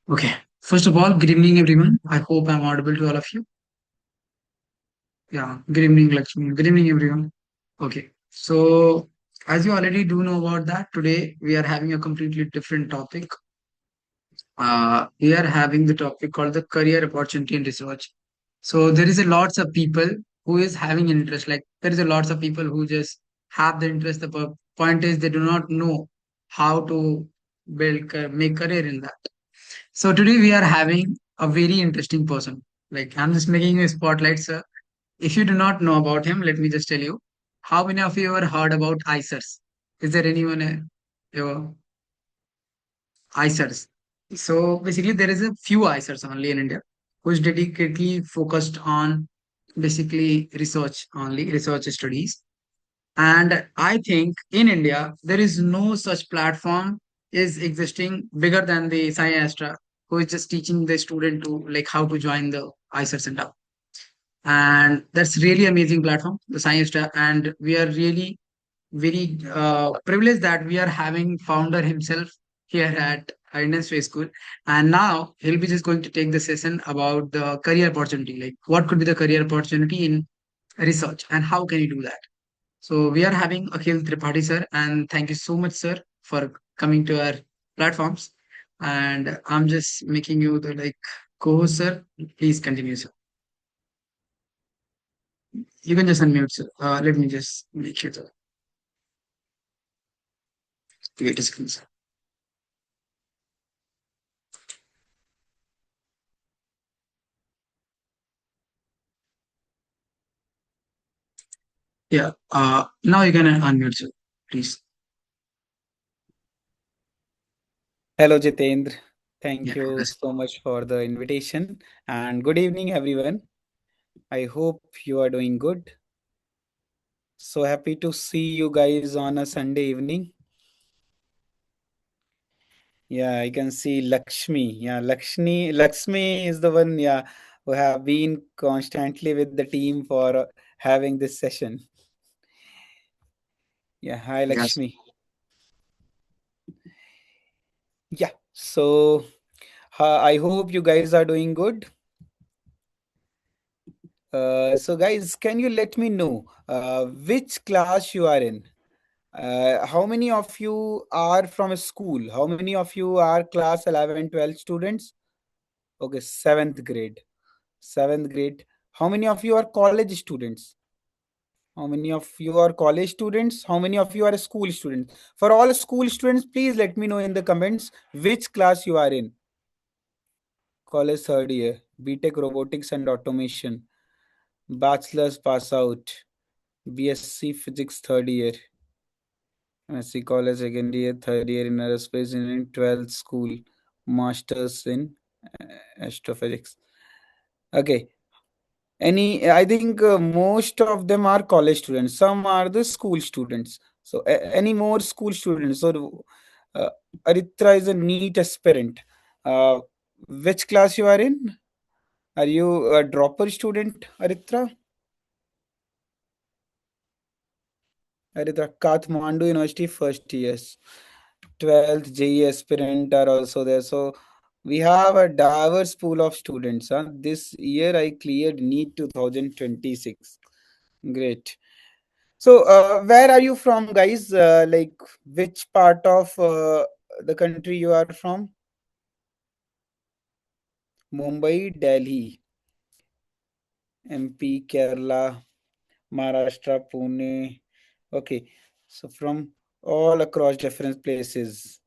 Okay. First of all, good evening, everyone. I hope I'm audible to all of you. Yeah. Good evening, Lakshmi. Good evening, everyone. Okay. So, as you already do know about that, today we are having a completely different topic. We are having the topic called the career opportunity in research. So, there is a lots of people who is having interest. Like there is a lots of people who just have the interest. The point is they do not know how to make career in that. So today we are having a very interesting person. Like I'm just making a spotlight, sir. If you do not know about him, let me just tell you. How many of you ever heard about ISERS? Is there anyone ISERS? So basically, there is a few ISERS only in India, which dedicatedly focused on basically research only, research studies. And I think in India, there is no such platform is existing bigger than the SciAstra, who is just teaching the student to like how to join the ISER center. And that's really amazing platform, the SciAstra. And we are really very privileged that we are having founder himself here at Indian Space School. And now he'll be just going to take the session about the career opportunity, like what could be the career opportunity in research and how can you do that. So we are having Akhil Tripathi sir, and thank you so much, sir, for coming to our platforms. And I'm just making you the like co-host, sir. Please continue, sir. You can just unmute, sir. Let me just make you the wait a second, sir. Yeah. Now you can unmute, sir. Please. Hello, Jitendra. Thank Yeah. you so much for the invitation and good evening, everyone. I hope you are doing good. So happy to see you guys on a Sunday evening. Yeah, I can see Lakshmi. Yeah, Lakshmi is the one, yeah, who have been constantly with the team for having this session. Yeah, hi, Yes. Lakshmi. Yeah, so I hope you guys are doing good. So guys, can you let me know which class you are in? How many of you are from a school? How many of you are class 11, 12 students? Okay, seventh grade. Seventh grade. How many of you are college students? How many of you are college students? How many of you are school students? For all school students, please let me know in the comments which class you are in. College third year, BTech Robotics and Automation, Bachelor's pass out, B.Sc Physics third year, M.Sc College second year, third year in Aerospace Engineering, 12th school, Masters in Astrophysics. Okay. I think most of them are college students. Some are the school students. So, any more school students? So, uh, Aritra is a NEET aspirant. Uh, which class you are in? Are you a dropper student, Aritra? Aritra, Kathmandu University first years. 12th JE aspirant are also there. So we have a diverse pool of students. Huh? This year I cleared NEET 2026. Great. So where are you from, guys? Like which part of the country you are from? Mumbai, Delhi, MP, Kerala, Maharashtra, Pune. Okay. So from all across different places.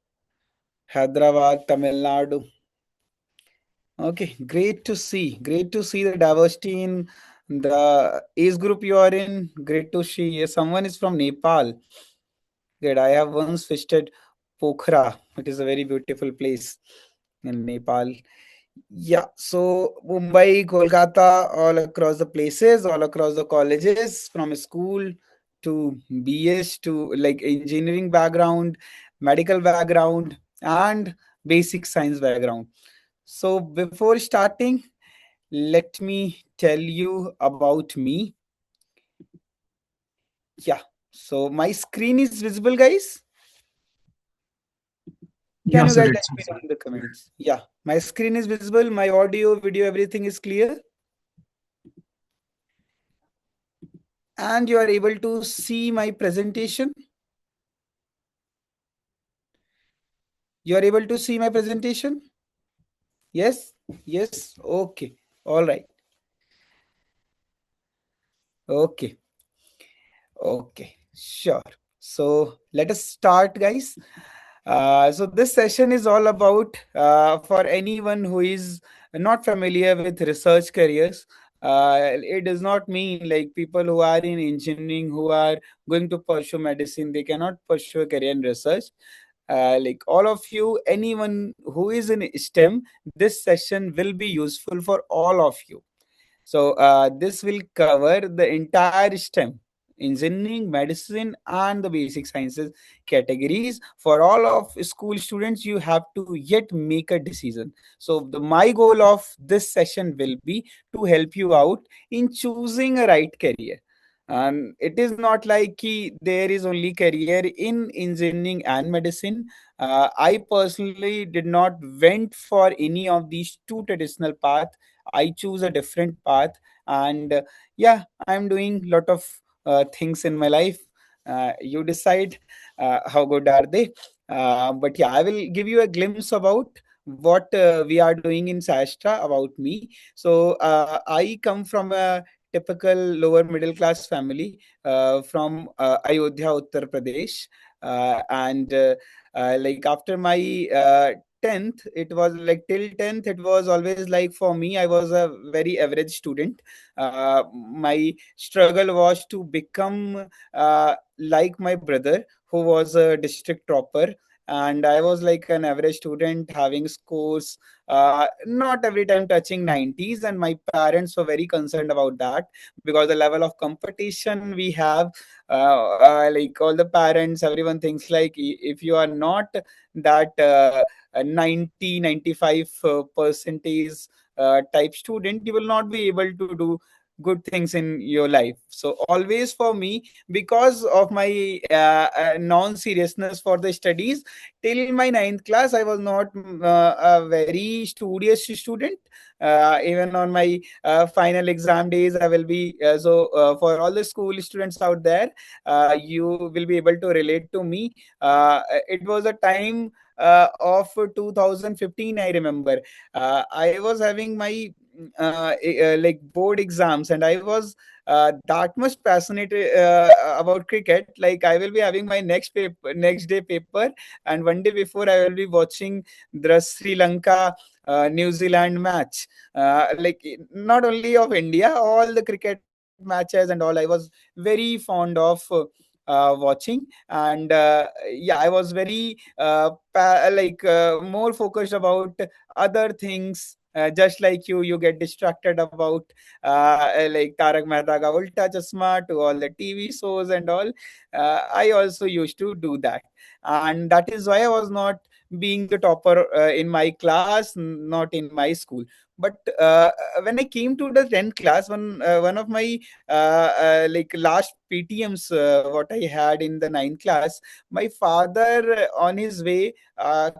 Hyderabad, Tamil Nadu. Okay, great to see. Great to see the diversity in the age group you are in. Great to see. Yes, someone is from Nepal. Good. I have once visited Pokhara. It is a very beautiful place in Nepal. Yeah, so Mumbai, Kolkata, all across the places, all across the colleges, from school to BS to like engineering background, medical background, and basic science background. So before starting, let me tell you about me. Yeah, so my screen is visible, guys. Can Yeah, you sir, guys let it's me know visible. in the comments? Yeah, my screen is visible, my audio, video, everything is clear, and you are able to see my presentation. You are able to see my presentation? Yes? Yes? Okay. All right. Okay. Okay. Sure. So let us start, guys. So this session is all about for anyone who is not familiar with research careers. It does not mean like people who are in engineering who are going to pursue medicine, they cannot pursue a career in research. Like all of you, anyone who is in STEM, this session will be useful for all of you. So this will cover the entire STEM, engineering, medicine, and the basic sciences categories. For all of school students, you have to yet make a decision. So my goal of this session will be to help you out in choosing a right career. And it is not like there is only career in engineering and medicine. I personally did not went for any of these two traditional paths. I choose a different path, and yeah, I'm doing lot of things in my life. You decide how good are they. But yeah, I will give you a glimpse about what we are doing in SciAstra about me. So I come from a typical lower middle class family from Ayodhya, Uttar Pradesh, and like after my 10th, it was like till 10th it was always like for me I was a very average student. My struggle was to become like my brother who was a district topper, and I was like an average student having scores not every time touching 90s, and my parents were very concerned about that because the level of competition we have. Like all the parents, everyone thinks like if you are not that 90 95 percentage type student, you will not be able to do good things in your life. So always for me, because of my non seriousness for the studies, till my ninth class I was not a very studious student. Even on my final exam days I will be for all the school students out there, you will be able to relate to me. It was a time of 2015, I remember. I was having my like board exams, and I was that much passionate about cricket. Like I will be having my next day paper, and one day before I will be watching the Sri Lanka New Zealand match. Like not only of India, all the cricket matches and all, I was very fond of watching. And yeah, I was very more focused about other things. Just like you get distracted about like Tarak Mehta Ka Ulta Chashma to all the TV shows and all. I also used to do that, and that is why I was not being the topper in my class, not in my school. But when I came to the 10th class, one of my like last PTMs what I had in the ninth class, my father on his way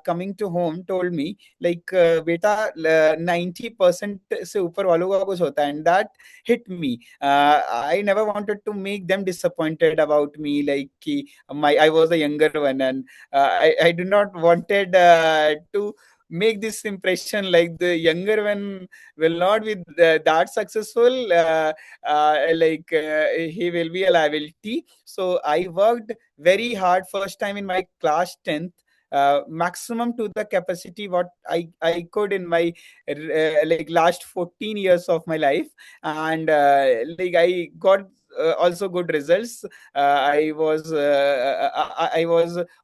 coming to home told me like beta 90% से ऊपर वालों का कुछ होता है, and that hit me. I never wanted to make them disappointed about me, like कि I was the younger one, and I do not wanted to make this impression like the younger one will not be that successful. He will be a liability. So I worked very hard first time in my class 10th, maximum to the capacity what I could in my like last 14 years of my life. And like I got also good results. I was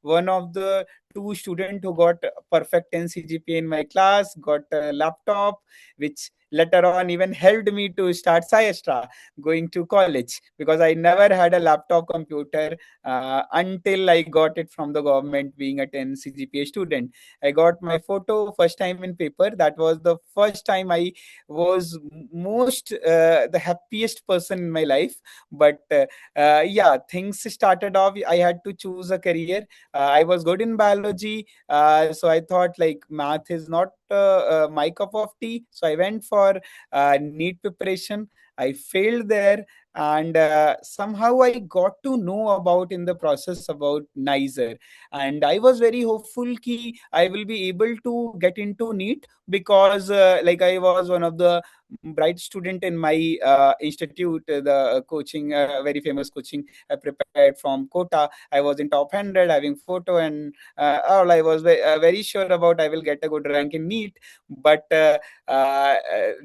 one of the two student who got perfect 10 CGPA in my class, got a laptop, which later on even helped me to start SciAstra going to college, because I never had a laptop computer until I got it from the government being a 10 CGPA student. I got my photo first time in paper. That was the first time I was most the happiest person in my life. But yeah, things started off. I had to choose a career. I was good in biology. biology. So I thought like math is not my cup of tea. So I went for NEET preparation. I failed there, and somehow I got to know about in the process about NISER, and I was very hopeful ki I will be able to get into NEET, because like I was one of the bright student in my institute, the coaching, very famous coaching I prepared from Kota. I was in top 100 having photo, and all I was very sure about I will get a good rank in NEET. But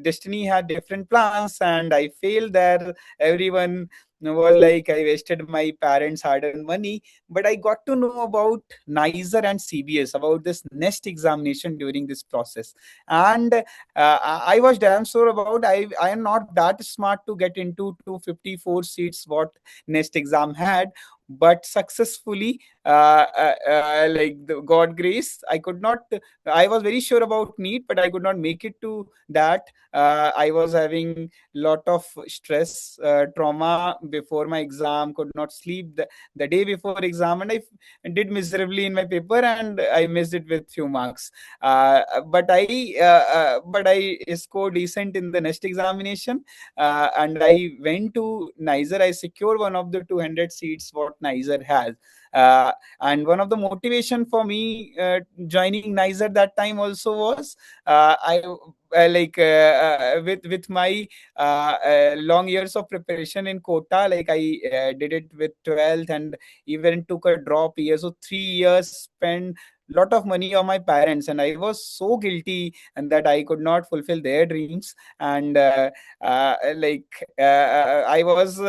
destiny had different plans, and I failed there. Everyone was like I wasted my parents hard earned money. But I got to know about NISER and CBS, about this next examination during this process. And I was damn sure about I am not that smart to get into 254 seats what next exam had. But successfully, like the God grace, I could not. I was very sure about NEET, but I could not make it to that. I was having lot of stress, trauma before my exam. Could not sleep the day before exam, and did miserably in my paper, and I missed it with few marks. But I scored decent in the next examination, and I went to NISER. I secured one of the 200 seats what NISER has. Uh, and one of the motivation for me joining NISER that time also was I like with my long years of preparation in Kota. Like I did it with 12th, and even took a drop year. So 3 years spent lot of money on my parents, and I was so guilty and that I could not fulfill their dreams. And I was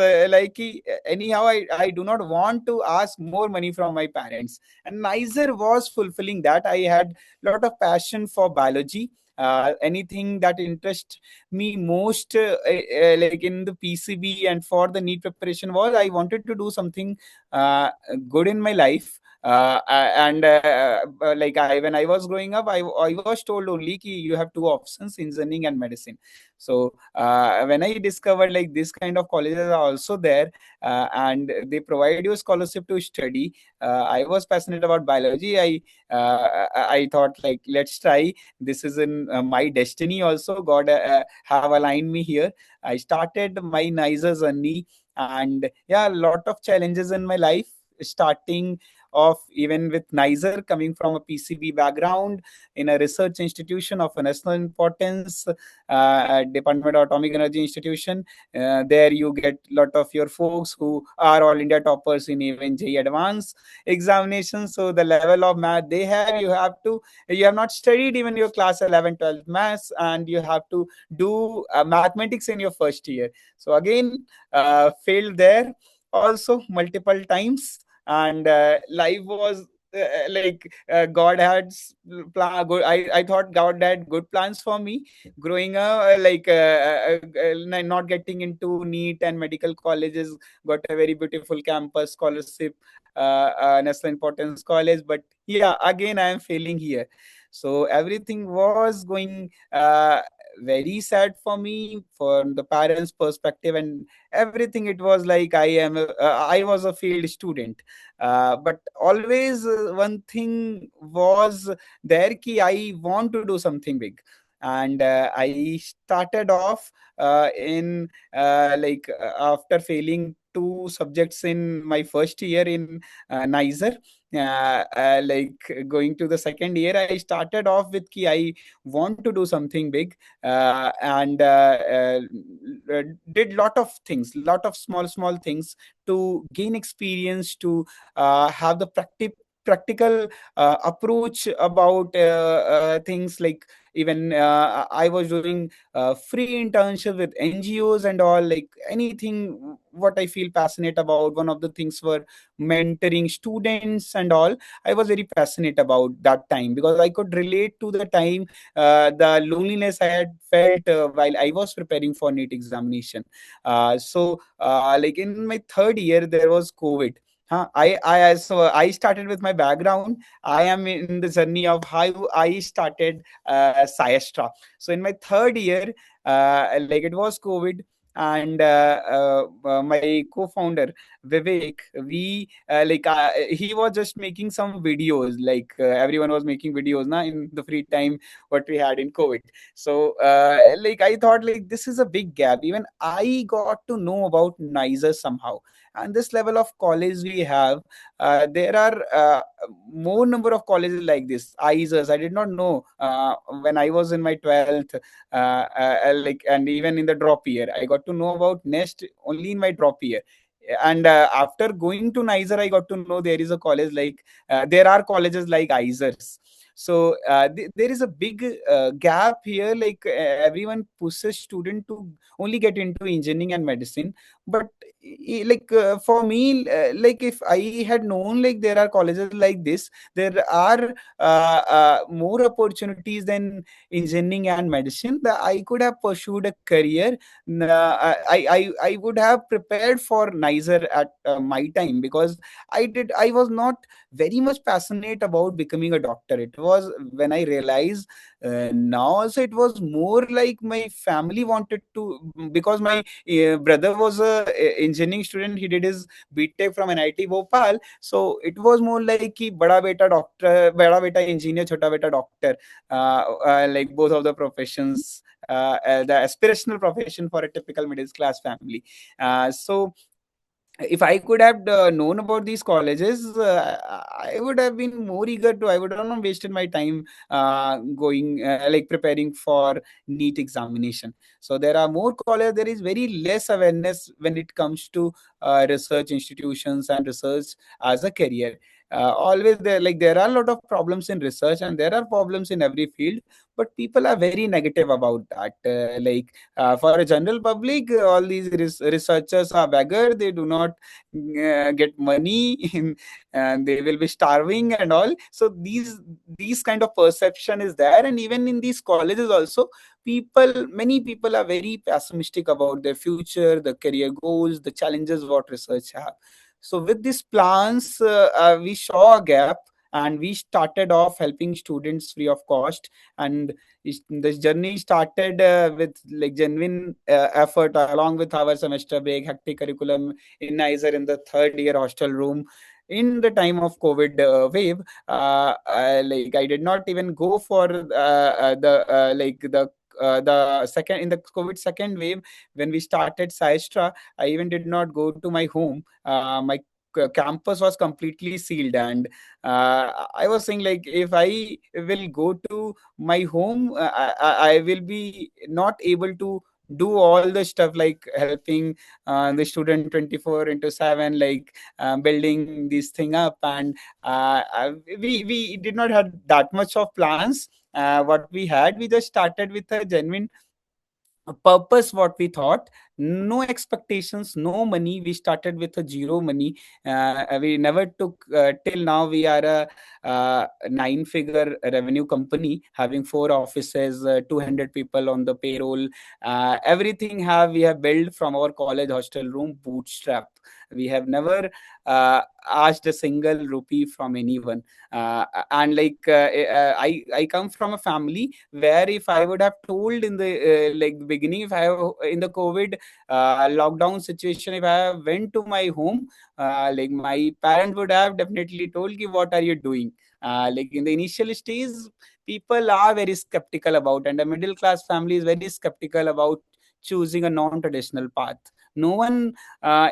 anyhow I do not want to ask more money from my parents, and neither was fulfilling that. I had lot of passion for biology. Anything that interests me most, like in the PCB and for the NEET preparation, was I wanted to do something uh, good in my life. And like I when I was growing up, I was told only ki you have two options: engineering and medicine. So when I discovered like this kind of colleges are also there, and they provide you scholarship to study, I was passionate about biology. I thought like let's try. This is in my destiny also. God have aligned me here. I started my NISER journey, and yeah, a lot of challenges in my life, starting off even with NISER, coming from a PCB background in a research institution of a national importance, Department of Atomic Energy Institution. There you get lot of your folks who are all India toppers in even JEE Advanced examinations. So the level of math they have, you have not studied even your class 11, 12 maths, and you have to do mathematics in your first year. So again, failed there also multiple times. And life was God had plan good. I thought God had good plans for me growing up, not getting into NEET and medical colleges. Got a very beautiful campus scholarship, national importance college. But yeah, again I am failing here. So everything was going very sad for me from the parents perspective, and everything. It was like I was a failed student. But always one thing was there ki I want to do something big. And I started off in after failing two subjects in my first year in NISER. Going to the second year, I started off with ki I want to do something big, and did lot of things, lot of small things to gain experience, to have the practical approach about things. Like even I was doing free internship with NGOs and all, like anything what I feel passionate about. One of the things were mentoring students and all. I was very passionate about that time because I could relate to the time, the loneliness I had felt while I was preparing for NEET examination. Like in my third year, there was COVID. So I started with my background. I am in the journey of how I started SciAstra. So in my third year, like it was COVID. and my co-founder Vivek, we he was just making some videos, like everyone was making videos now in the free time what we had in COVID. So like I thought like this is a big gap. Even I got to know about NISER somehow, and this level of college we have, there are more number of colleges like this ISS. I did not know when I was in my 12th, like, and even in the drop year I got to know about nest only in my drop year. And after going to NISER, I got to know there is a college like there are colleges like ISERs. So there is a big gap here. Like everyone pushes student to only get into engineering and medicine, but like for me, like if I had known like there are colleges like this, there are more opportunities than engineering and medicine, that I could have pursued a career. I would have prepared for NISER at my time, because I was not very much passionate about becoming a doctor. It was when I realized now also it was more like my family wanted to, because my brother was a engineering student. He did his BTech from NIT Bhopal. So it was more like कि बड़ा बेटा doctor, बड़ा बेटा engineer, छोटा बेटा doctor, like both of the professions, the aspirational profession for a typical middle class family. So if I could have known about these colleges, I would have been more eager to. I would have not wasted my time going like preparing for NEET examination. So there are more colleges. There is very less awareness when it comes to research institutions and research as a career. Always there, like there are a lot of problems in research, and there are problems in every field, but people are very negative about that. For a general public, all these researchers are beggar. They do not get money and they will be starving and all. So these kind of perception is there. And even in these colleges also, many people are very pessimistic about their future, the career goals, the challenges what research have. So with these plans, we saw a gap, and we started off helping students free of cost. And this journey started with like genuine effort, along with our semester break, hectic curriculum in NISER in the third year hostel room. In the time of COVID wave, like I did not even go for the second in the COVID second wave. When we started SciAstra, I even did not go to my home. My campus was completely sealed, and I was saying like if I will go to my home, I will be not able to do all the stuff like helping the student 24 into 7, like building this thing up. And we did not have that much of plans. What we had, we just started with a genuine a purpose. What we thought, no expectations, no money. We started with a zero money. We never took till now we are a 9-figure revenue company having 4 offices, 200 people on the payroll. Everything have we have built from our college hostel room, bootstrap. We have never asked a single rupee from anyone. And like I come from a family where if I would have told in the like beginning, if I have in the COVID lockdown situation, if I went to my home, like my parent would have definitely told ki, what are you doing? Like in the initial stage, people are very skeptical about, and a middle class family is very skeptical about choosing a non-traditional path. No one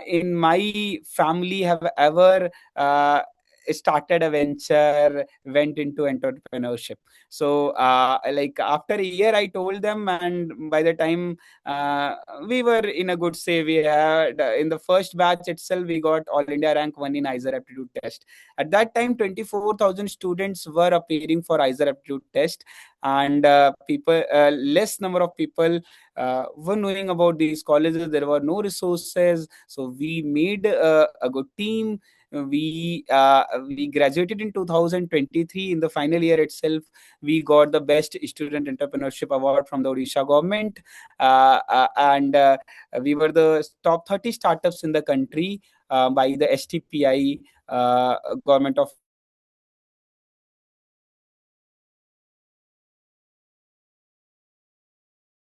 in my family have ever started a venture, went into entrepreneurship. So like after a year I told them, and by the time uh, we were in a good say, we had in the first batch itself we got all India rank 1 in ISER aptitude test. At that time 24,000 students were appearing for ISER aptitude test, and people less number of people were knowing about these colleges. There were no resources, so we made a good team. We graduated in 2023. In the final year itself, we got the best student entrepreneurship award from the Odisha government, and we were the top 30 startups in the country by the STPI, government of India.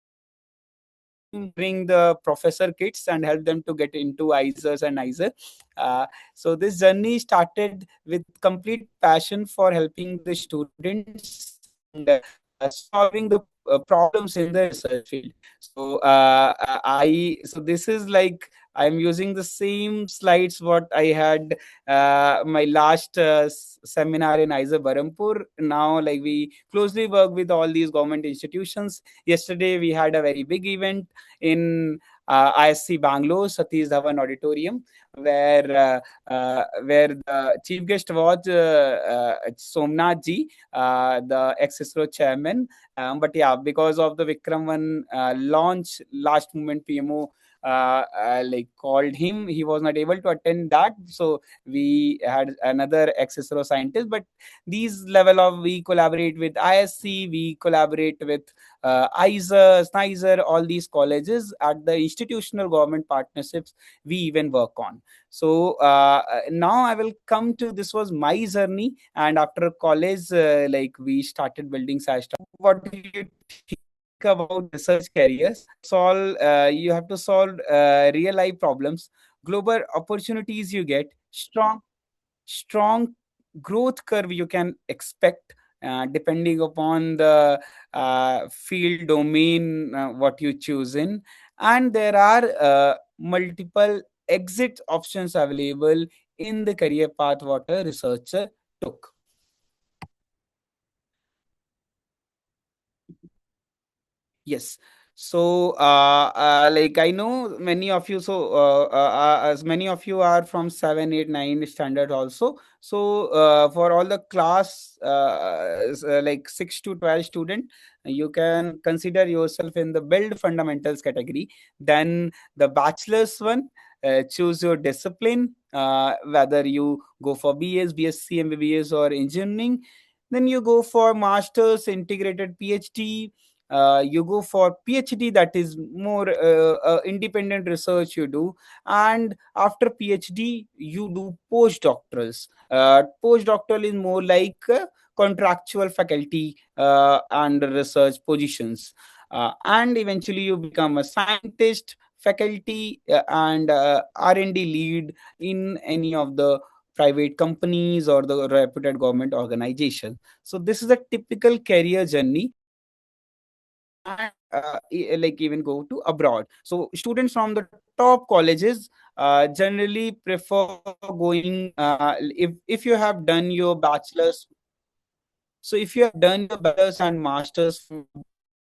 So we were the top 30 startups in the country. hiring the professor kids and help them to get into ISS and NISER. So this journey started with complete passion for helping the students and solving the problems in the research field. So so this is like I'm using the same slides what I had my last seminar in ISA Barampur. Now, like we closely work with all these government institutions. Yesterday, we had a very big event in ISC Bangalore, Satish Dhawan Auditorium, where the chief guest was Somnath ji, the ex-ISRO chairman. But yeah, because of the Vikram One launch, last moment PMO like called him, he was not able to attend that. So we had another ex-ISRO scientist. But these level of we collaborate with ISC, we collaborate with ISER, NISER, all these colleges at the institutional government partnerships we even work on. So now I will come to this was my journey, and after college, like we started building SciAstra. What do you think about research careers? Solve you have to solve real life problems, global opportunities you get, strong growth curve you can expect depending upon the field domain what you choose in, and there are multiple exit options available in the career path what a researcher took. Yes. So, like I know many of you, so as many of you are from 7, 8, 9 standard also. So, for all the class, like 6 to 12 student, you can consider yourself in the build fundamentals category. Then the bachelor's one, choose your discipline, whether you go for BS, BSc, MBBS, or engineering. Then you go for master's, integrated PhD, you go for PhD, that is more independent research you do, and after PhD you do postdoctorals. Postdoctoral is more like contractual faculty and research positions, and eventually you become a scientist, faculty, and R&D lead in any of the private companies or the reputed government organization. So this is a typical career journey. And like even go to abroad. So students from the top colleges generally prefer going if you have done your bachelor's. So if you have done your bachelor's and master's from top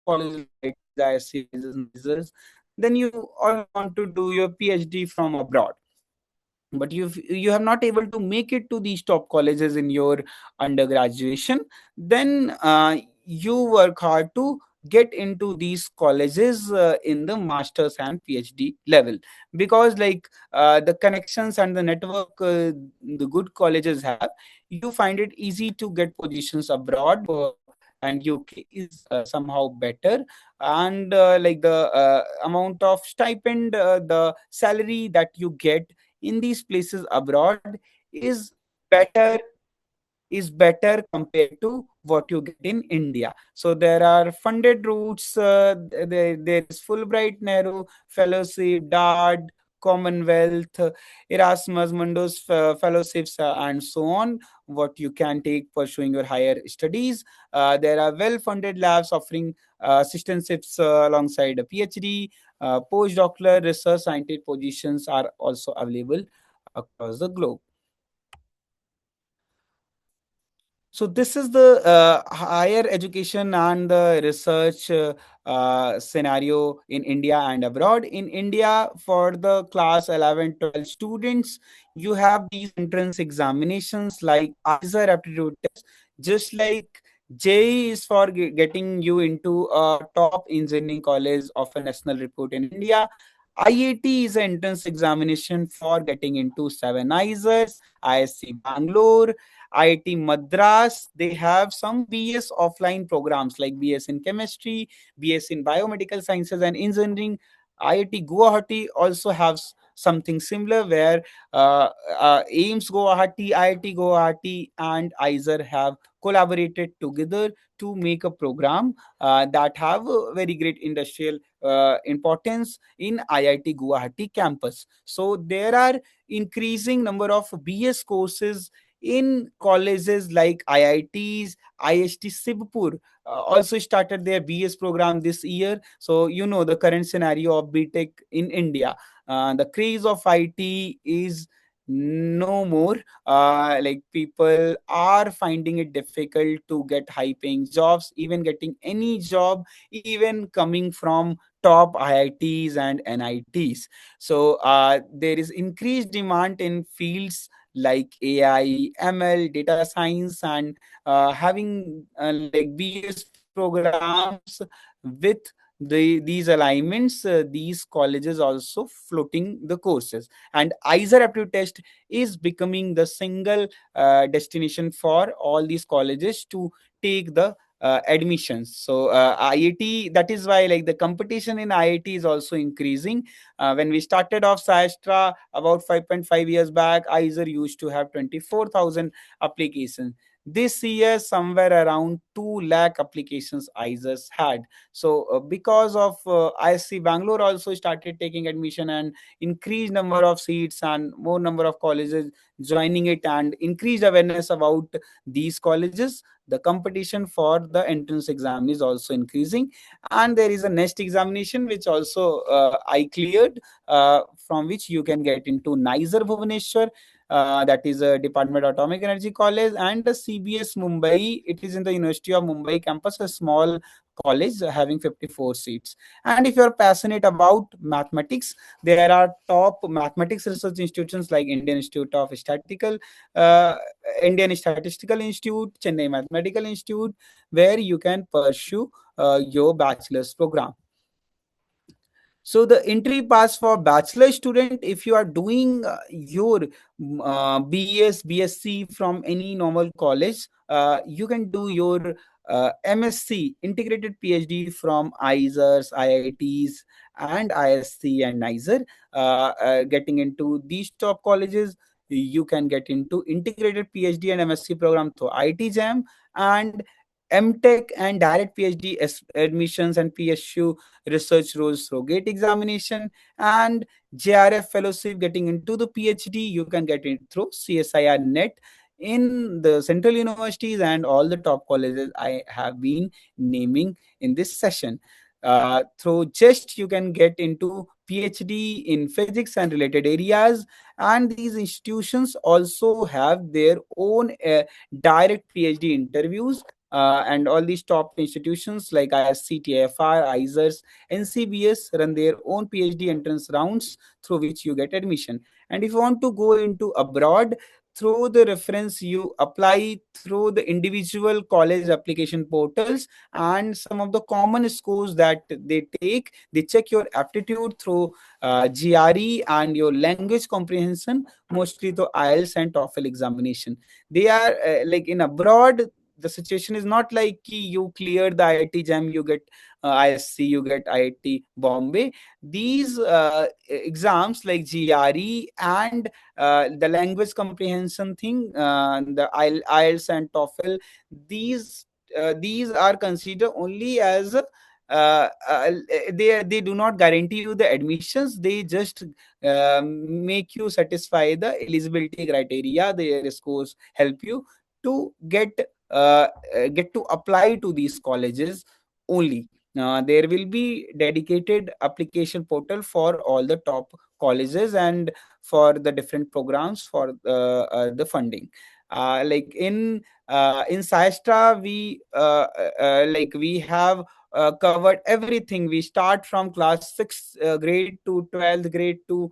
colleges like ISC, NISERs, then you all want to do your PhD from abroad, but you have not able to make it to these top colleges in your undergraduation. Then you work hard to get into these colleges in the masters and PhD level, because like the connections and the network the good colleges have, you find it easy to get positions abroad, and UK is somehow better. And like the amount of stipend, the salary that you get in these places abroad is better better compared to what you get in India. So there are funded routes. There is Fulbright, Nehru Fellowship, DARD, Commonwealth, Erasmus Mundus fellowships, and so on. What you can take pursuing your higher studies. There are well-funded labs offering assistantships alongside a PhD. Postdoctoral research scientist positions are also available across the globe. So this is the higher education and the research scenario in India and abroad. In India, for the class 11, 12 students, you have these entrance examinations like ISER aptitude test, just like JEE is for getting you into a top engineering college of a national repute in India. IAT is an entrance examination for getting into seven ISERs, ISC Bangalore, IIT Madras. They have some BS offline programs like BS in chemistry, BS in biomedical sciences and engineering. IIT Guwahati also has something similar where AIMS Guwahati, IIT Guwahati, and ISER have collaborated together to make a program that have a very great industrial importance in IIT Guwahati campus. So there are increasing number of BS courses in colleges like IITs. IST Sibpur also started their BS program this year. So you know the current scenario of BTech in India. The craze of IT is no more. Like people are finding it difficult to get high paying jobs, even getting any job, even coming from top IITs and NITs. So there is increased demand in fields like AI, ML, data science, and having like BS programs with these alignments, these colleges also floating the courses. And ISER aptitude test is becoming the single destination for all these colleges to take the admissions. So IIT, that is why like the competition in IIT is also increasing. When we started off SciAstra about 5.5 years back, ISER used to have 24,000 applications. This year, somewhere around 2 lakh applications ISERs had. So, because of ISC Bangalore also started taking admission, and increased number of seats and more number of colleges joining it, and increased awareness about these colleges, the competition for the entrance exam is also increasing. And there is a next examination which also I cleared, from which you can get into NISER Bhubaneswar, that is a Department of Atomic Energy College, and the CBS Mumbai. It is in the University of Mumbai campus, a small college having 54 seats. And if you are passionate about mathematics, there are top mathematics research institutions like uh, Indian Statistical Institute, Chennai Mathematical Institute, where you can pursue your bachelor's program. So the entry pass for bachelor student, if you are doing your BS, BSc from any normal college, you can do your MSc integrated PhD from ISERs, IITs, and ISC and NISER. Getting into these top colleges, you can get into integrated PhD and MSc program through IT Jam, and MTech and direct PhD admissions and PSU research roles through GATE examination, and JRF fellowship getting into the PhD. You can get it through CSIR net in the central universities and all the top colleges I have been naming in this session. Through just you can get into PhD in physics and related areas, and these institutions also have their own direct PhD interviews. And all these top institutions like ISC, TFR, ISERS, NCBS run their own PhD entrance rounds through which you get admission. And if you want to go into abroad, through the reference you apply through the individual college application portals, and some of the common scores that they take, they check your aptitude through GRE and your language comprehension, mostly the IELTS and TOEFL examination. They are like in abroad, the situation is not like you clear the IIT Jam, you get ISC, you get IIT Bombay. These exams like GRE and the language comprehension thing, the IELTS and TOEFL, these are considered only as they do not guarantee you the admissions. They just make you satisfy the eligibility criteria. Their scores help you to get to apply to these colleges only. There will be dedicated application portal for all the top colleges and for the different programs for the funding. Like in SciAstra, we have covered everything. We start from class 6 grade to 12th grade to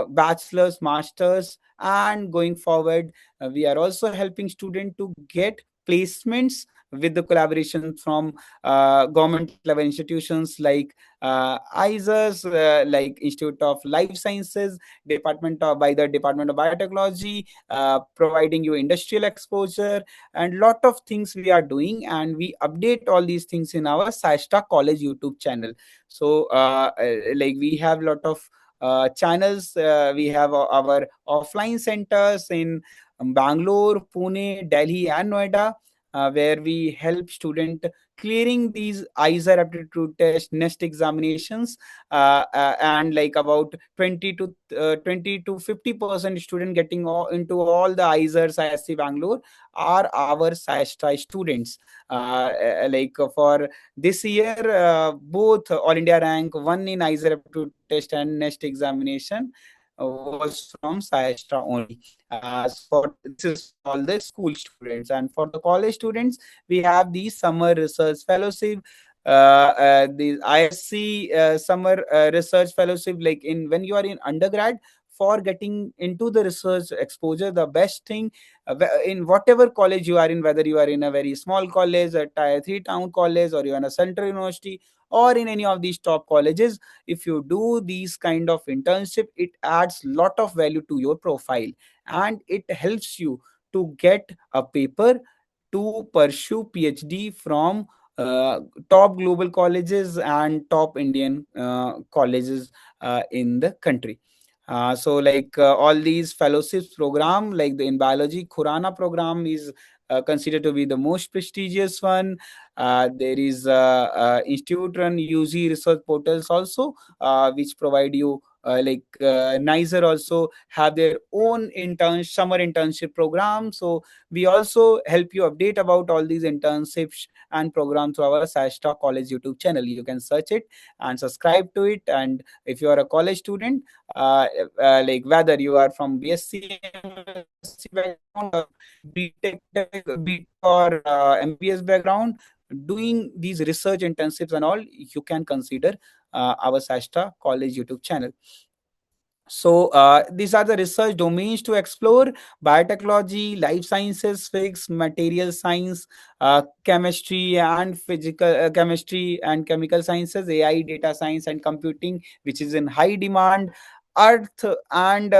bachelor's, master's, and going forward, we are also helping students to get placements with the collaboration from government level institutions like ISERS, like Institute of Life Sciences, by the Department of Biotechnology, providing you industrial exposure, and lot of things we are doing, and we update all these things in our SciAstra College YouTube channel. So like we have lot of channels. We have our offline centers in Bangalore, Pune, Delhi, and Noida. where we help student clearing these ISER aptitude test, next examinations, and like about 20 to 50% student getting into all the ISERs ISC Bangalore are our SciAstra students. For this year, both All India rank one in ISER aptitude test and next examination was from SciAstra only. So for this is for all the school students, and for the college students, we have the summer research fellowship. The ISC summer research fellowship, like in when you are in undergrad, for getting into the research exposure, the best thing in whatever college you are in, whether you are in a very small college, a tier 3 town college, or you are in a central university, or in any of these top colleges, if you do these kind of internship, it adds lot of value to your profile, and it helps you to get a paper to pursue PhD from top global colleges and top Indian colleges in the country. All these fellowships program, like the in biology, Khurana program is considered to be the most prestigious one. There is institute run UG research portals also, which provide you NISER also have their own summer internship program. So we also help you update about all these internships and programs through our SciAstra College YouTube channel. You can search it and subscribe to it. And if you are a college student, like whether you are from B.Sc, M.Sc background, or B.Tech or MBBS background, doing these research internships and all, you can consider our SciAstra College YouTube channel. So these are the research domains to explore: biotechnology, life sciences, physics, material science, chemistry and physical chemistry and chemical sciences, AI, data science and computing, which is in high demand. Earth and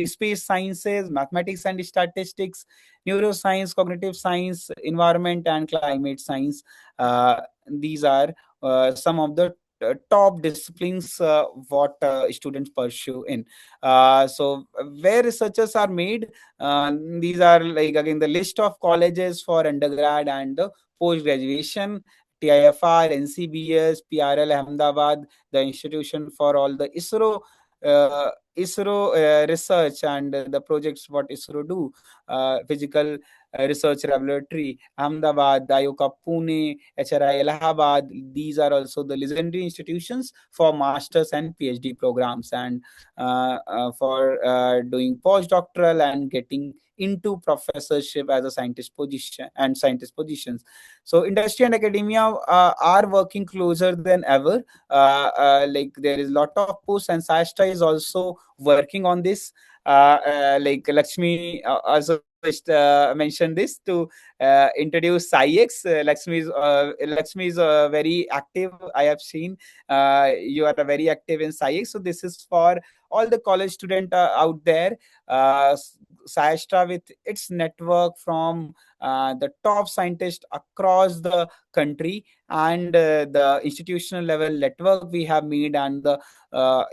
space sciences, mathematics and statistics, neuroscience, cognitive science, environment and climate science. These are some of the top disciplines what students pursue in. So where researchers are made, these are like again the list of colleges for undergrad and the post graduation: TIFR, NCBS, PRL Ahmedabad, the institution for all the ISRO research and the projects what ISRO do, physical research laboratory Ahmedabad, Dayoka Pune, HRI Allahabad. These are also the legendary institutions for masters and PhD programs, and for doing postdoctoral and getting into professorship as a scientist position and scientist positions. So industry and academia are working closer than ever. There is a lot of push, and SciAstra is also working on this. Like Lakshmi also mentioned this to introduce SciX. Lakshmi is very active. I have seen you are very active in SciX. So this is for all the college student out there. SciAstra with its network from the top scientists across the country, and the institutional level network we have made, and the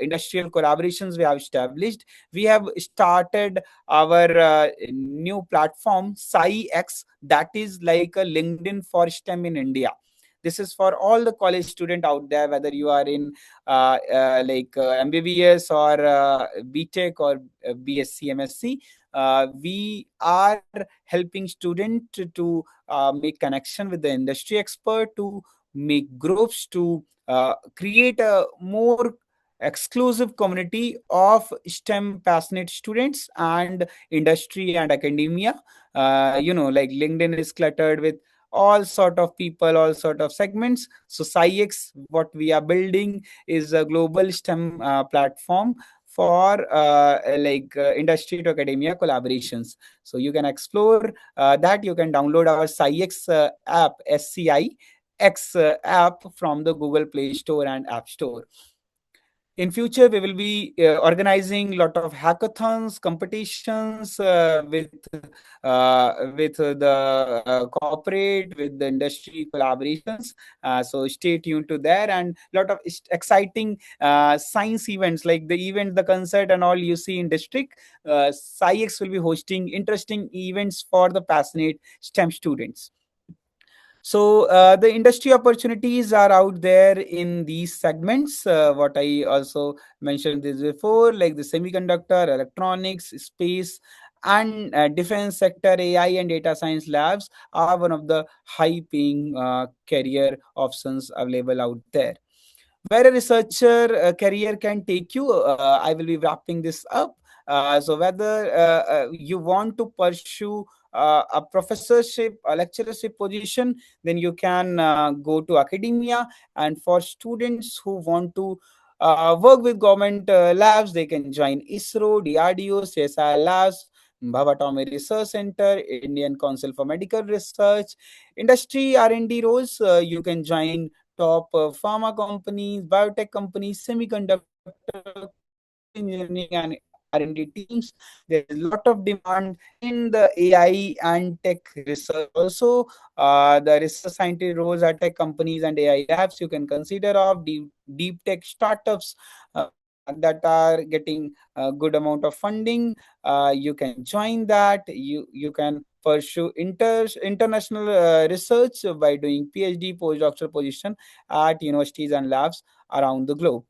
industrial collaborations we have established, we have started our new platform SciX, that is like a LinkedIn for STEM in India. This is for all the college student out there, whether you are in MBBS or BTech or BSc, MSc. We are helping student to make connection with the industry expert, to make groups, to create a more exclusive community of STEM passionate students and industry and academia. Like LinkedIn is cluttered with all sort of people, all sort of segments. So SciX, what we are building is a global STEM platform for industry to academia collaborations. So you can explore that. You can download our SciX app, SciX app from the Google Play Store and App Store. In future, we will be organizing a lot of hackathons, competitions with the corporate, with the industry collaborations. So stay tuned to there, and a lot of exciting science events, like the event, the concert and all you see in district. SciX will be hosting interesting events for the passionate STEM students. So the industry opportunities are out there in these segments. What I also mentioned this before, like the semiconductor, electronics, space, and defense sector, AI and data science labs are one of the high-paying career options available out there. Where a researcher career can take you, I will be wrapping this up. So whether you want to pursue a professorship, a lecturership position, then you can go to academia. And for students who want to work with government labs, they can join ISRO, DRDO, CSI labs, Bhavatomi Research Center, Indian Council for Medical Research. Industry R&D roles, you can join top pharma companies, biotech companies, semiconductor, chemical engineering, and R&D teams. There is a lot of demand in the AI and tech research also. The research scientist roles at tech companies and AI labs you can consider of deep tech startups that are getting a good amount of funding. You can join that. You can pursue international research by doing PhD postdoctoral position at universities and labs around the globe.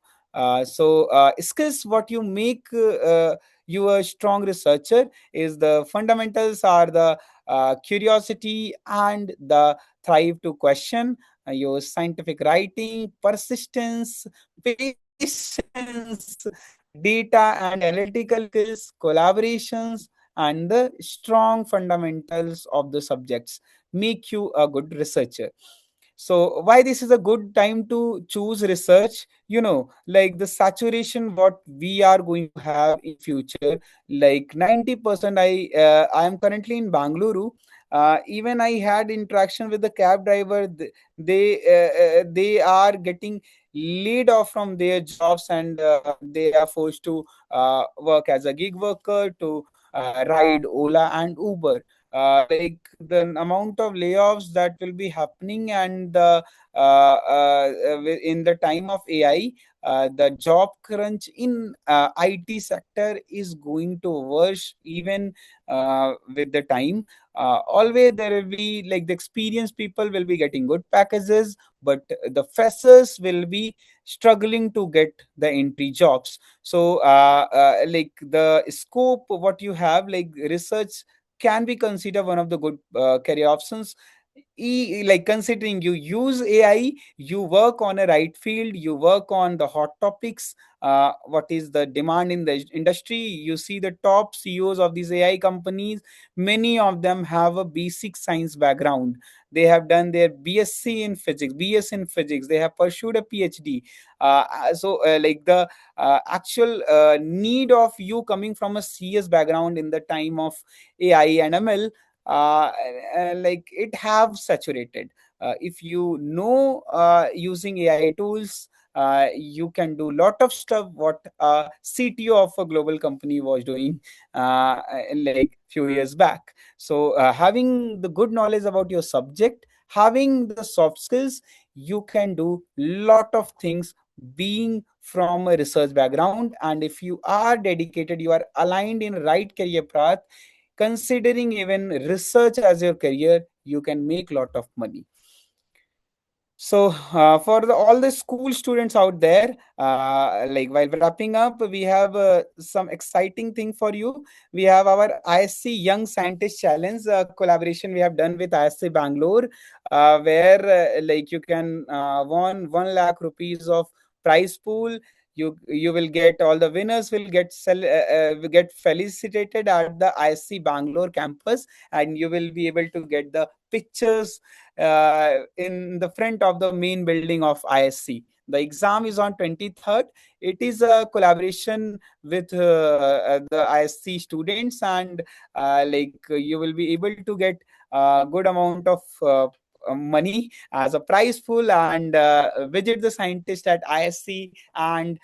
Skills what you make you a strong researcher is the fundamentals are the curiosity and the thrive to question, your scientific writing, persistence, patience, data and analytical skills, collaborations, and the strong fundamentals of the subjects make you a good researcher. So why this is a good time to choose research, like the saturation what we are going to have in future, like 90%. I am currently in Bangalore. Even I had interaction with the cab driver. They are getting laid off from their jobs, and they are forced to work as a gig worker to ride Ola and Uber. Like the amount of layoffs that will be happening, and in the time of AI, the job crunch in IT sector is going to worse even with the time. Always there will be like the experienced people will be getting good packages, but the freshers will be struggling to get the entry jobs. So like the scope what you have, like research can be considered one of the good career options. Like considering you use AI, you work on a right field, you work on the hot topics, what is the demand in the industry. You see the top CEOs of these AI companies, many of them have a basic science background. They have done their B.Sc in physics, BS in physics, they have pursued a PhD. Like the actual need of you coming from a CS background in the time of AI and ML, like it have saturated. If you know using AI tools, you can do lot of stuff what a CTO of a global company was doing like few years back. So having the good knowledge about your subject, having the soft skills, you can do lot of things being from a research background. And if you are dedicated, you are aligned in right career path, considering even research as your career, you can make lot of money. So for all the school students out there, like while wrapping up, we have some exciting thing for you. We have our ISC Young Scientist Challenge collaboration we have done with ISC Bangalore, where like you can won 1 lakh rupees of prize pool. You will get, all the winners will get felicitated at the ISC Bangalore campus, and you will be able to get the pictures in the front of the main building of ISC. The exam is on 23rd. It is a collaboration with the ISC students, and you will be able to get a good amount of money as a prize pool, and visit the scientist at ISC, and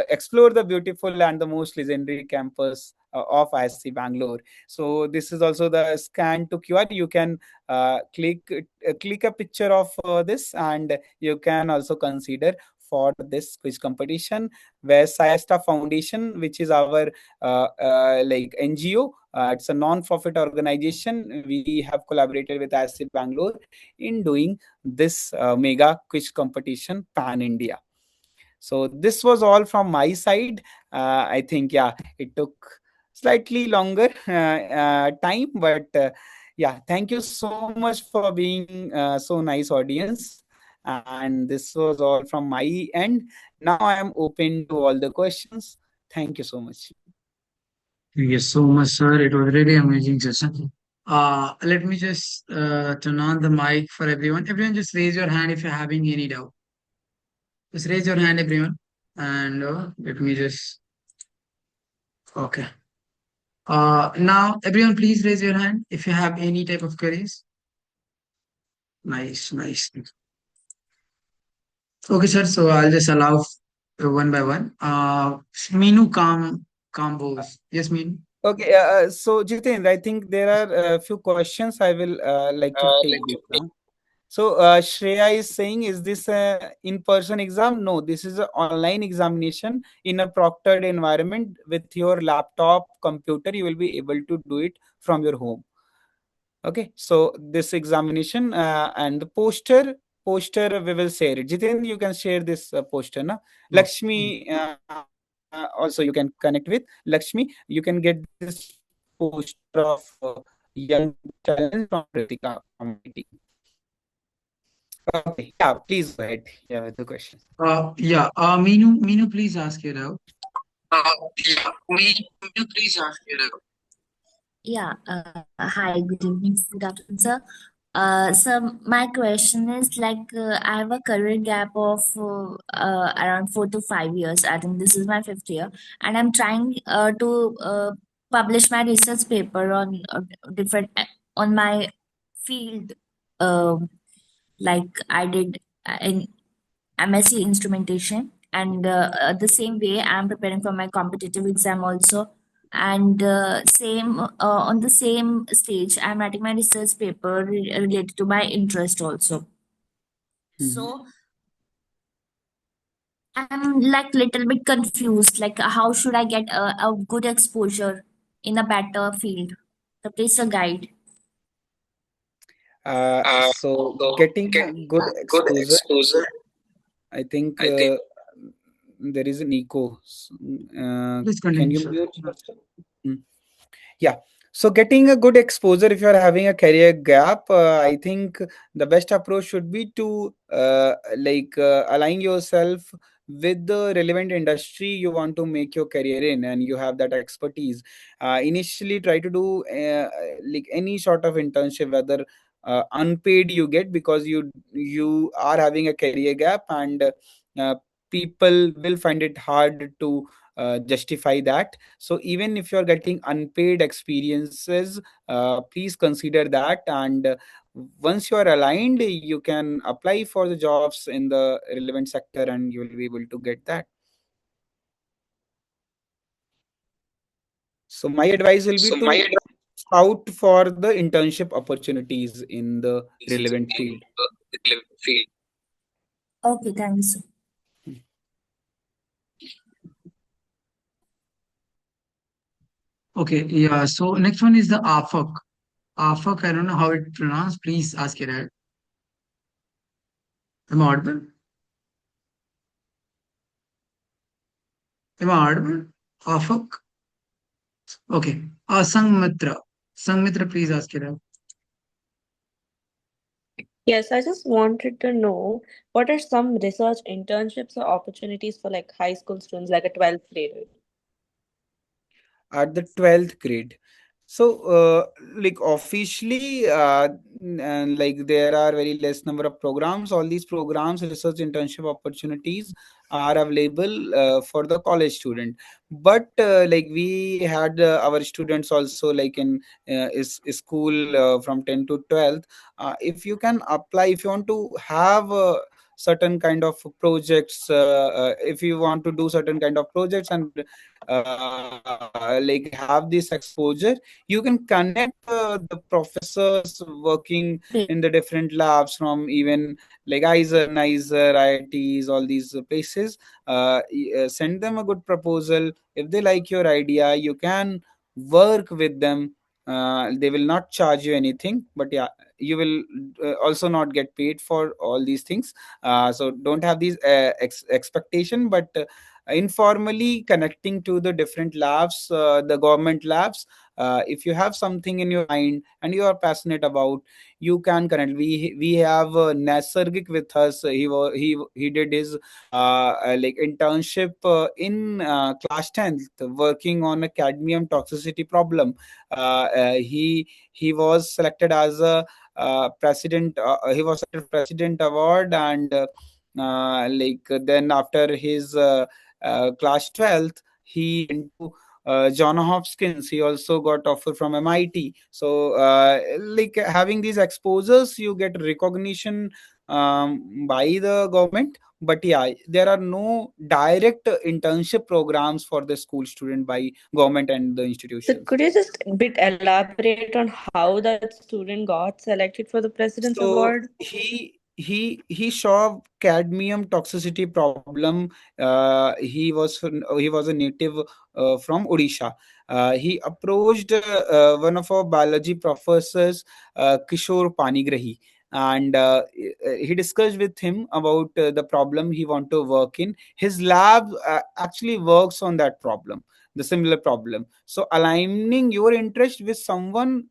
explore the beautiful and the most legendary campus of ISC Bangalore. So this is also the scan to QR. You can click a picture of this, and you can also consider for this quiz competition, where SciAstra Foundation, which is our like NGO, it's a non-profit organization. We have collaborated with ISS Bangalore in doing this mega quiz competition pan India. So this was all from my side. I think, yeah, it took slightly longer time, but yeah, thank you so much for being so nice audience. And this was all from my end. Now I am open to all the questions. Thank you so much. Thank you so much, sir. It was really amazing session. Let me just turn on the mic for everyone. Everyone, just raise your hand if you're having any doubt. Just raise your hand, everyone. And let me just. Okay. Now, everyone, please raise your hand if you have any type of queries. Nice, nice. Okay, sir. So I'll just allow one by one. Meenu Combos. Yes, Meenu. Okay, so Jitendra, I think there are a few questions I will like to take this now. So Shreya is saying, is this a in-person exam? No, this is an online examination in a proctored environment with your laptop, computer. You will be able to do it from your home. Okay, so this examination and the poster we will share it. Jiten, you can share this poster, na? Oh, Lakshmi, also you can connect with Lakshmi. You can get this poster of young talent from Ritika from my team. Okay, yeah, please go ahead. Yeah, with the questions. yeah. Meenu, please ask it out. Yeah, me please ask you. Yeah, hi, good evening, good afternoon, sir. So my question is like I have a career gap of around 4 to 5 years. I think this is my fifth year, and I'm trying to publish my research paper on different on my field, um like I did in M.Sc instrumentation, and the same way I'm preparing for my competitive exam also. And same on the same stage, I'm writing my research paper related to my interest also. Mhm. So I'm like little bit confused. Like how should I get a good exposure in a better field? So please a guide. So So getting a getting good a good exposure, exposure, I think I think. there is an echo. Please Can continue, you sir. mute yourself? Mm. Yeah. So getting a good exposure if you're having a career gap, I think the best approach should be to align yourself with the relevant industry you want to make your career in, and you have that expertise. Initially, try to do like any sort of internship, whether unpaid you get, because you are having a career gap, and uh, people will find it hard to justify that. So even if you're getting unpaid experiences, please consider that. And once you are aligned, you can apply for the jobs in the relevant sector, and you will be able to get that. So my advice will be So my to advice scout for the internship opportunities in the is relevant in field. the relevant field. Okay, thank you, sir. Okay, yeah. So next one is the AFAK. AFAK, I don't know how it pronounced. Please ask it out. Am I audible? Am I audible? AFAK? Okay. Sangmitra. Sangmitra, please ask it out. Yes, I just wanted to know what are some research internships or opportunities for like high school students, like a 12th grader? At the 12th grade. So like officially like there are very less number of programs. All these programs, research internship opportunities, are available for the college student. But like we had our students also, like in is school from 10 to 12th. If you can apply, if you want to have certain kind of projects, if you want to do certain kind of projects and like have this exposure, you can connect the professors working in the different labs from even like ISER, NISER, IITs, all these places. Send them a good proposal. If they like your idea, you can work with them. They will not charge you anything, but yeah, you will also not get paid for all these things. So don't have these expectation, but informally connecting to the different labs, the government labs. If you have something in your mind and you are passionate about, you can connect. We have Nasargik with us. He did his like internship in class 10th, working on a cadmium toxicity problem. He was selected as a president. He was selected president award, and like then after his class 12th, he went to John Hopkins. He also got offer from MIT. So like having these exposures, you get recognition by the government. But yeah, there are no direct internship programs for the school student by government and the So institutions. could you just a bit elaborate on how that student got selected for the President's Award? So he saw cadmium toxicity problem. He was a native from Odisha. He approached one of our biology professors, Kishore Panigrahi, and he discussed with him about the problem he want to work in. His lab actually works on that problem, the similar problem. So aligning your interest with someone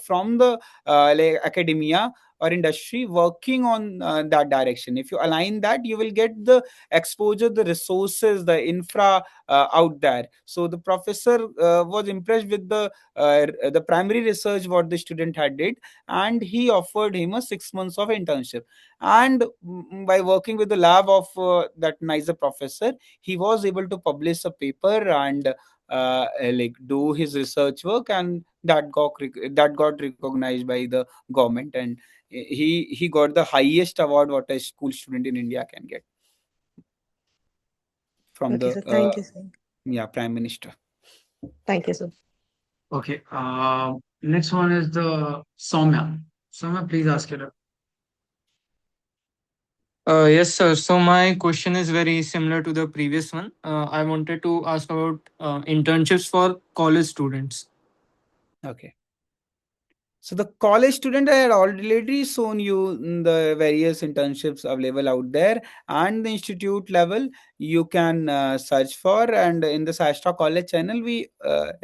from the like academia or industry working on that direction, if you align that, you will get the exposure, the resources, the infra out there. So the professor was impressed with the primary research what the student had did, and he offered him a 6 months of internship. And by working with the lab of that NISER professor, he was able to publish a paper and like do his research work, and that got recognized by the government, and he got the highest award what a school student in India can get from Okay, the so thank you, sir. yeah, prime minister. Thank you, sir. Okay. Next one is the Soumya. Soumya, please ask it. Yes, sir. So my question is very similar to the previous one. I wanted to ask about internships for college students. Okay. So the college student, I had already shown you the various internships available out there, and the institute level you can search for. And in the SciAstra College channel, we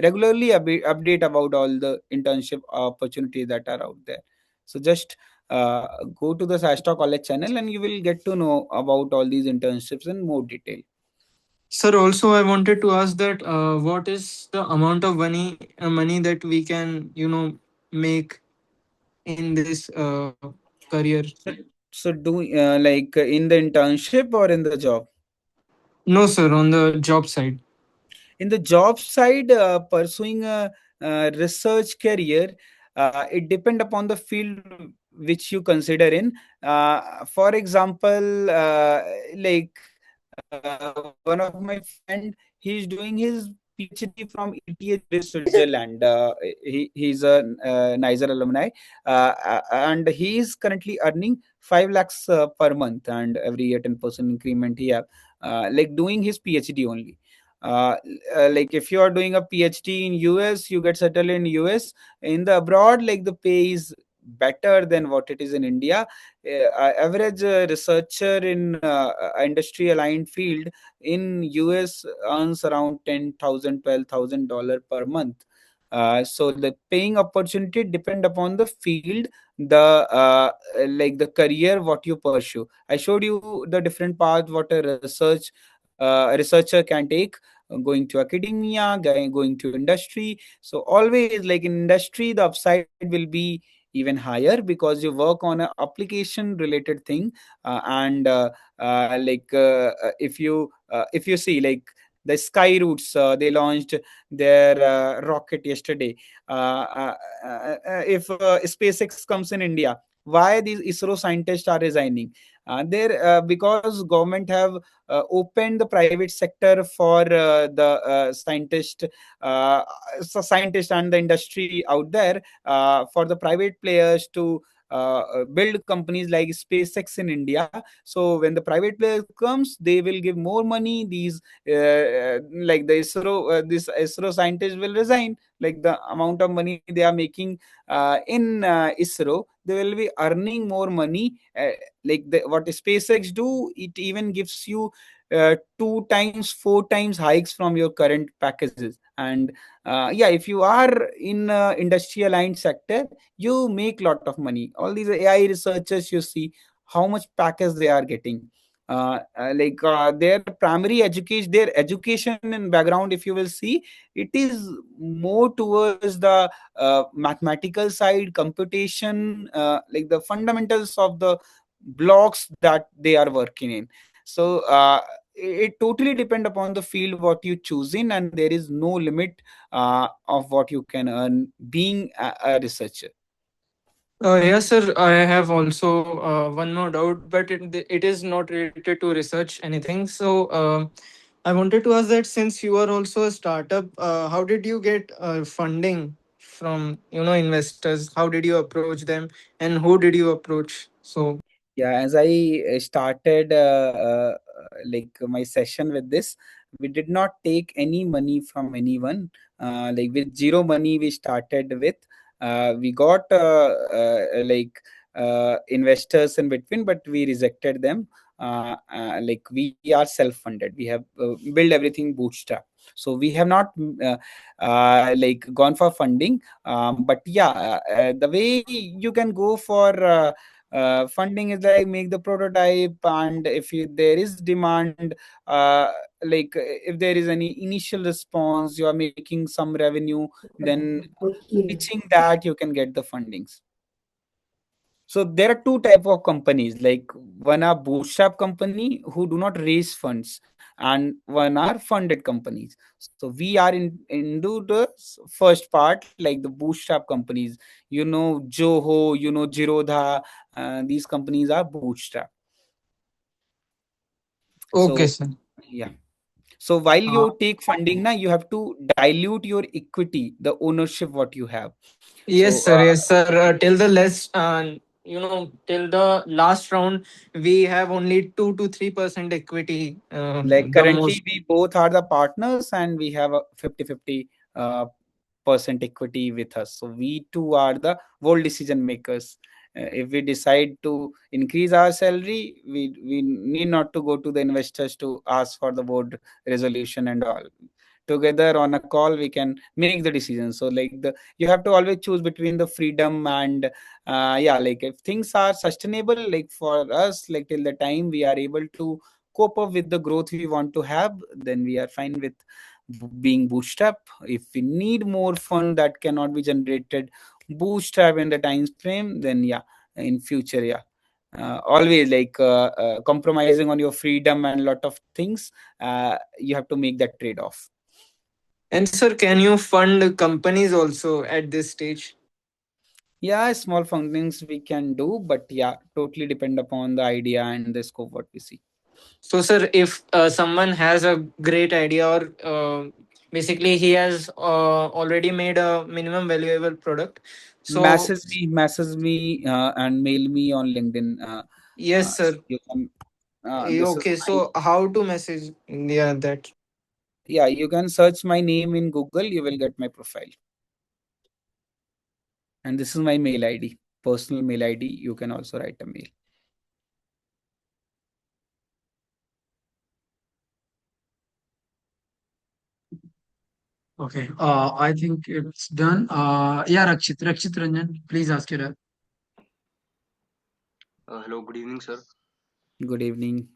regularly update about all the internship opportunities that are out there. So just go to the SciAstra College channel, and you will get to know about all these internships in more detail. Sir, also I wanted to ask that what is the amount of money that we can make in this career? So, so do like in the internship or in the job? No, sir. On the job side. In the job side, pursuing a research career, it depend upon the field which you consider in. For example, like one of my friend, he's doing his PhD from ETH Zurich, Switzerland. He's a NISER alumni, and he is currently earning 5 lakhs per month, and every year 10% increment he have, like doing his PhD only. Uh, like if you are doing a PhD in US, you get settled in US. In the abroad, like the pay is better than what it is in India. Average researcher in industry aligned field in US earns around 10,000, $12,000 per month. So the paying opportunity depend upon the field, the like the career what you pursue. I showed you the different path what a researcher can take, going to academia, going to industry. So always like in industry, the upside will be even higher because you work on a application related thing. And like if you see like the sky routes, they launched their rocket yesterday. If SpaceX comes in India, why these ISRO scientists are resigning? There because government have opened the private sector for the uh, scientist and the industry out there, for the private players to build companies like SpaceX in India. So when the private player comes, they will give more money. These like the this ISRO scientists will resign. Like the amount of money they are making in ISRO, they will be earning more money. What SpaceX do, it even gives you 2 times, 4 times hikes from your current packages. And yeah, if you are in industry aligned sector, you make lot of money. All these AI researchers, you see how much package they are getting. Their primary education, their education and background, if you will see, it is more towards the mathematical side, computation, like the fundamentals of the blocks that they are working in. So it totally depend upon the field what you choose in, and there is no limit of what you can earn being a researcher. Yes, sir. I have also one more doubt, but it is not related to research anything. So I wanted to ask that since you are also a startup, how did you get funding from investors? How did you approach them, and who did you approach? So Yeah, as I started my session with this, we did not take any money from anyone. Like with zero money, we started with. We got investors in between, but we rejected them. Like we are self-funded. We have built everything bootstrap. So we have not gone for funding. But yeah, the way you can go for funding is like make the prototype, and if there is demand, if there is any initial response, you are making some revenue, then reaching that you can get the fundings. So there are two type of companies, like one are bootstrap company who do not raise funds, and one are funded companies. So we are into the first part, like the bootstrap companies. Joho, Jirodha, these companies are bootstrap. okay, So sir. yeah. So while Uh, you take funding now, you have to dilute your equity, the ownership what you have. So Yes, sir. Yes, sir. Till the less, till the last round, we have only 2 to 3% equity. like The currently most. we both are the partners, and we have a 50-50 percent equity with us. So we two are the whole decision makers. If we decide to increase our salary, we need not to go to the investors to ask for the board resolution and all. Together on a call, we can make the decision. So like the you have to always choose between the freedom and yeah, like if things are sustainable, like for us, like till the time we are able to cope up with the growth we want to have, then we are fine with being bootstrap. If we need more fund that cannot be generated bootstrap in the time frame, then yeah, in future, yeah, always compromising on your freedom and lot of things, you have to make that trade off. And sir, can you fund companies also at this stage? Yeah, small fundings we can do, but yeah, totally depend upon the idea and the scope what we see. So, sir, if someone has a great idea, or basically he has already made a minimum valuable product, so Message me and mail me on LinkedIn. yes, So sir. you can. This is Okay, my. so how to message? Yeah, that. Yeah, you can search my name in Google. You will get my profile, and this is my mail ID, personal mail ID. You can also write a mail. okay. I think it's done. Yeah, Rakshit Ranjan, please ask your. Hello, good evening, sir. Good evening.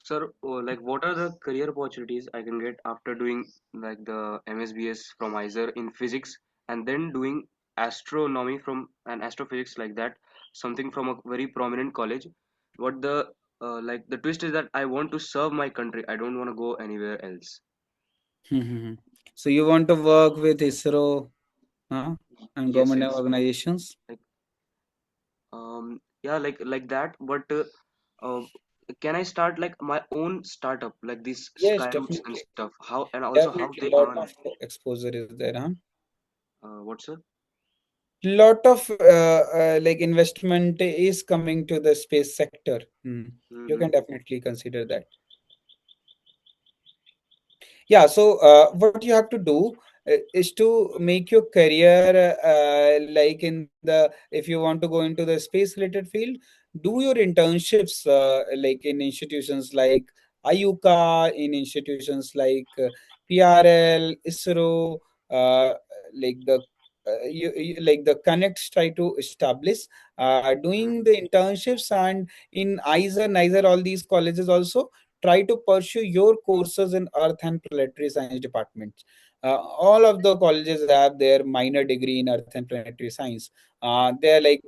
Sir, what are the career opportunities I can get after doing like the MSBS from ISER in physics and then doing astronomy from an astrophysics like that, something from a very prominent college? What the twist is that I want to serve my country. I don't want to go anywhere else. So you want to work with ISRO, huh? And Yes, government yes. organizations? Like yeah, like that. But uh, can I start like my own startup, like these Yes, skyroutes and definitely. stuff? How, and also how Definitely, they lot earn? of exposure is there, huh? What, sir? Lot of like investment is coming to the space sector. You Mm-hmm. can definitely consider that. Yeah, so what you have to do is to make your career like in the, if you want to go into the space related field, do your internships like in institutions like IUCA, in institutions like PRL, ISRO, like the like the connects try to establish Mm-hmm. doing the internships, and in ISER, NISER, all these colleges also try to pursue your courses in earth and planetary science departments. All of the colleges have their minor degree in earth and planetary science. They're like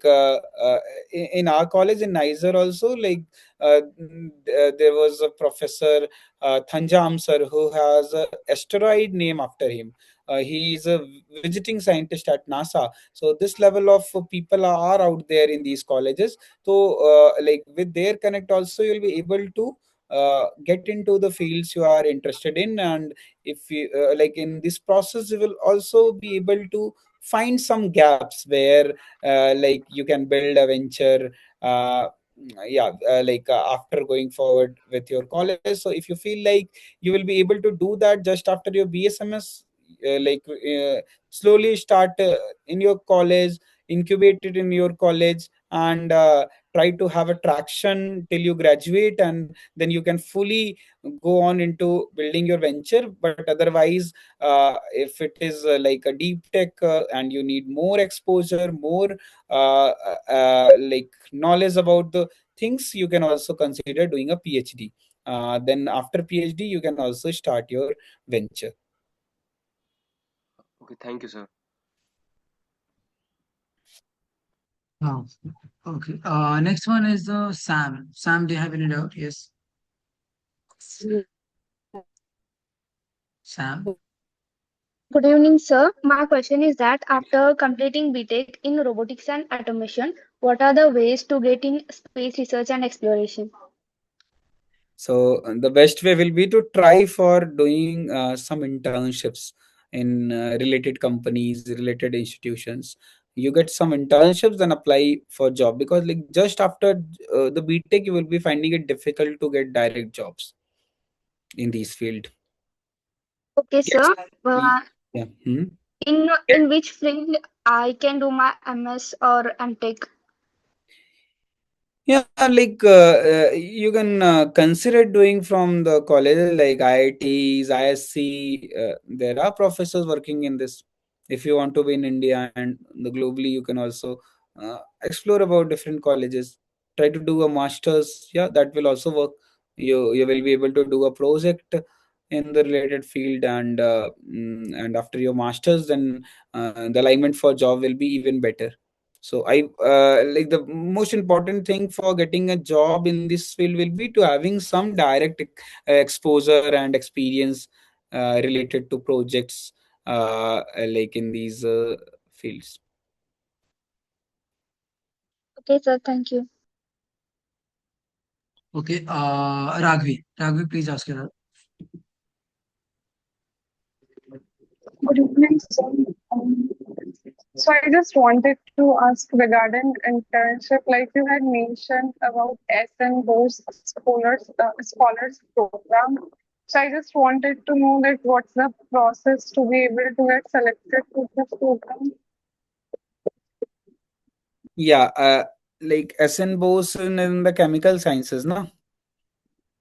in our college in Niger also, like there was a professor Thanjam sir who has a asteroid name after him. He is a visiting scientist at NASA. So this level of people are out there in these colleges. So like with their connect also, you'll be able to get into the fields you are interested in, and if you like in this process you will also be able to find some gaps where like you can build a venture yeah like after going forward with your college. So if you feel like you will be able to do that just after your BSMS, slowly start in your college, incubate it in your college, and try to have a traction till you graduate, and then you can fully go on into building your venture. But otherwise, if it is like a deep tech and you need more exposure, more like knowledge about the things, you can also consider doing a PhD. Then after PhD you can also start your venture. Okay, thank you, sir. Oh, okay. Next one is the Sam. Sam, do you have any doubt? Yes. Sam. Good evening, sir. My question is that after completing BTech in robotics and automation, what are the ways to get in space research and exploration? So the best way will be to try for doing some internships in related companies, related institutions. You get some internships, then apply for job, because like just after the BTech, you will be finding it difficult to get direct jobs in these field. Okay, Yes. sir. Yeah. Hmm. In which field I can do my MS or MTech? Yeah, like you can consider doing from the colleges like IITs, ISC. There are professors working in this. If you want to be in India and the globally, you can also explore about different colleges. Try to do a master's. Yeah, that will also work. You will be able to do a project in the related field, and after your masters, then the alignment for job will be even better. So I like the most important thing for getting a job in this field will be to having some direct exposure and experience related to projects like in these fields. Okay, sir. Thank you. Okay. Raghavi. Raghavi, please ask your. Good evening, sir. Um, so I just wanted to ask regarding internship, like you had mentioned about SN Bose scholars program. So I just wanted to know that what's the process to be able to get selected to this program? Yeah, like SN Bose in the chemical sciences, no?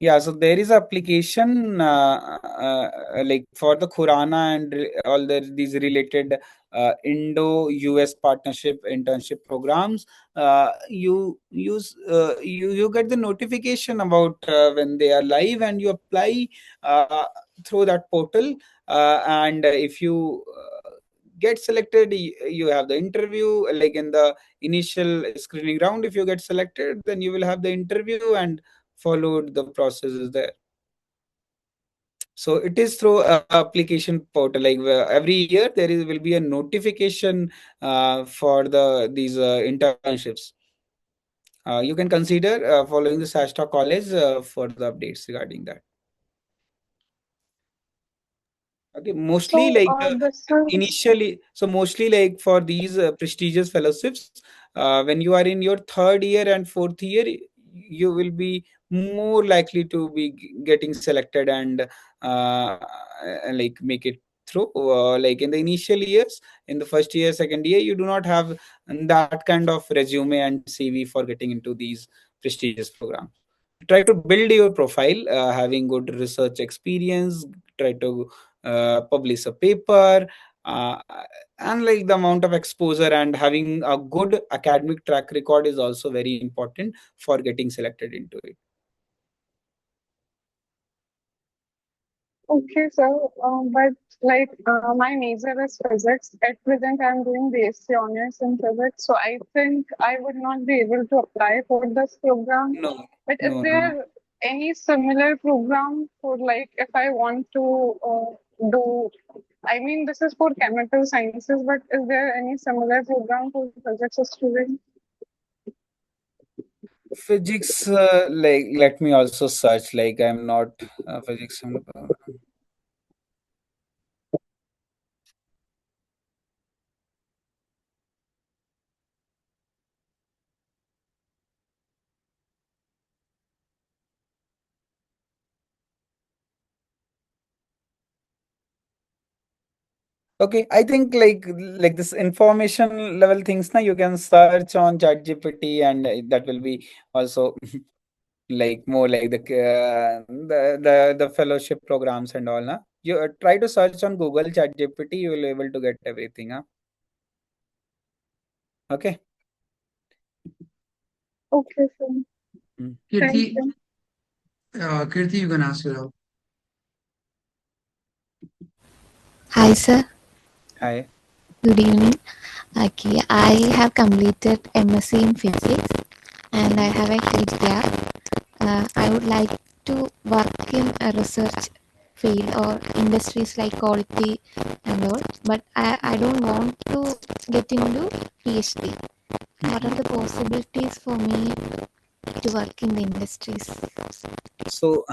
Yeah, so there is application like for the Khurana and all these related Indo-US partnership internship programs. You get the notification about when they are live, and you apply uh, through that portal. And if you get selected, you have the interview like in the initial screening round. If you get selected, then you will have the interview and followed the processes there. So it is through a application portal. Like every year there is will be a notification for these internships. You can consider following the SciAstra college for the updates regarding that. Okay, mostly So, like this is initially, so mostly like for these prestigious fellowships, when you are in your third year and fourth year, you will be more likely to be getting selected and like make it through. Like in the initial years, in the first year, second year, you do not have that kind of resume and CV for getting into these prestigious programs. Try to build your profile, having good research experience. Try to publish a paper, uh, and like the amount of exposure and having a good academic track record is also very important for getting selected into it. okay, so but like my major is physics. At present, I'm doing B.Sc honors in physics, so I think I would not be able to apply for this program. No, But is no, no. there any similar program for like if I want to do? I mean, this is for chemical sciences, but is there any similar program for physics students? Physics, like let me also search. Like I'm not physics. Okay, I think like this information level things now you can search on ChatGPT and that will be also like more like the fellowship programs and all. Na? You try to search on Google ChatGPT, you will be able to get everything. Huh? Okay. Okay, so Mm. thank Kirti, you. Kirti, you can ask your. Hi, sir. Hi. Good evening. Okay, I have completed M.Sc in physics and I have a huge gap. I would like to work in a research field or industries like quality and all, but I don't want to get into PhD. What are the possibilities for me to work in the industries? So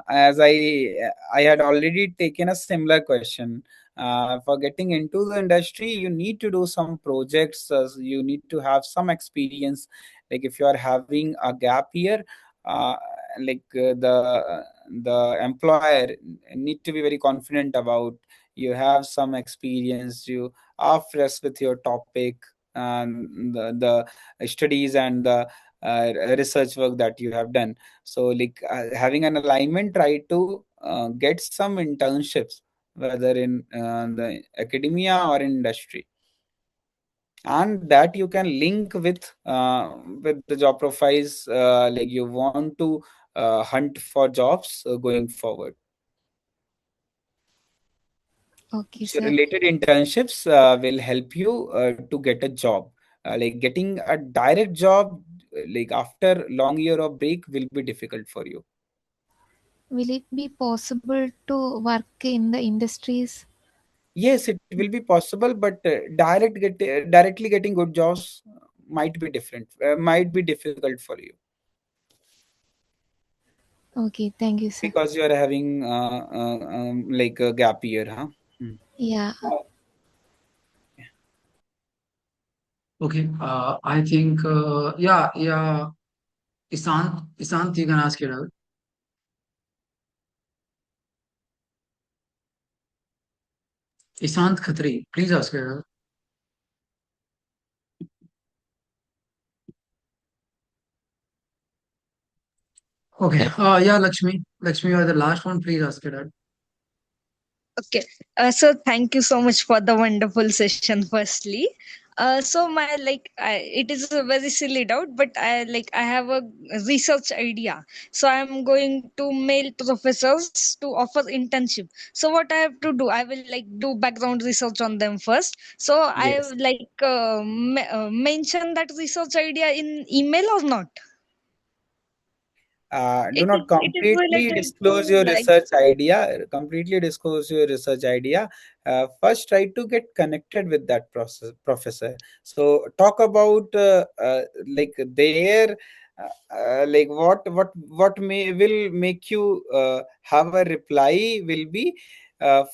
as I had already taken a similar question. For getting into the industry, you need to do some projects. You need to have some experience. Like if you are having a gap year, uh, the employer need to be very confident about you have some experience. You are fresh with your topic and the studies and the research work that you have done. So like having an alignment, try to get some internships, whether in the academia or in industry, and that you can link with the job profiles like you want to hunt for jobs going forward. Okay, So sir. related internships will help you to get a job. Like getting a direct job, like after long year of break, will be difficult for you. Will it be possible to work in the industries? Yes, it will be possible, but directly getting good jobs might be different, might be difficult for you Okay, thank you, sir. because you are having like a gap year, huh? Hmm. Yeah. Okay. I think. Yeah. Yeah. Isant, you can ask your. Isant Khatri, please ask your. Okay. Yeah, Lakshmi. Lakshmi, you are the last one. Please ask your. Okay. So thank you so much for the wonderful session. Firstly, so my it is a very silly doubt, but I have a research idea. So I'm going to mail professors to offer internship. So what I have to do, I will do background research on them first. So I Yes. mention that research idea in email or not. Do not It is completely related disclose to your research idea. Completely disclose your research idea, first try to get connected with that professor. So talk about like their like what may will make you have a reply will be,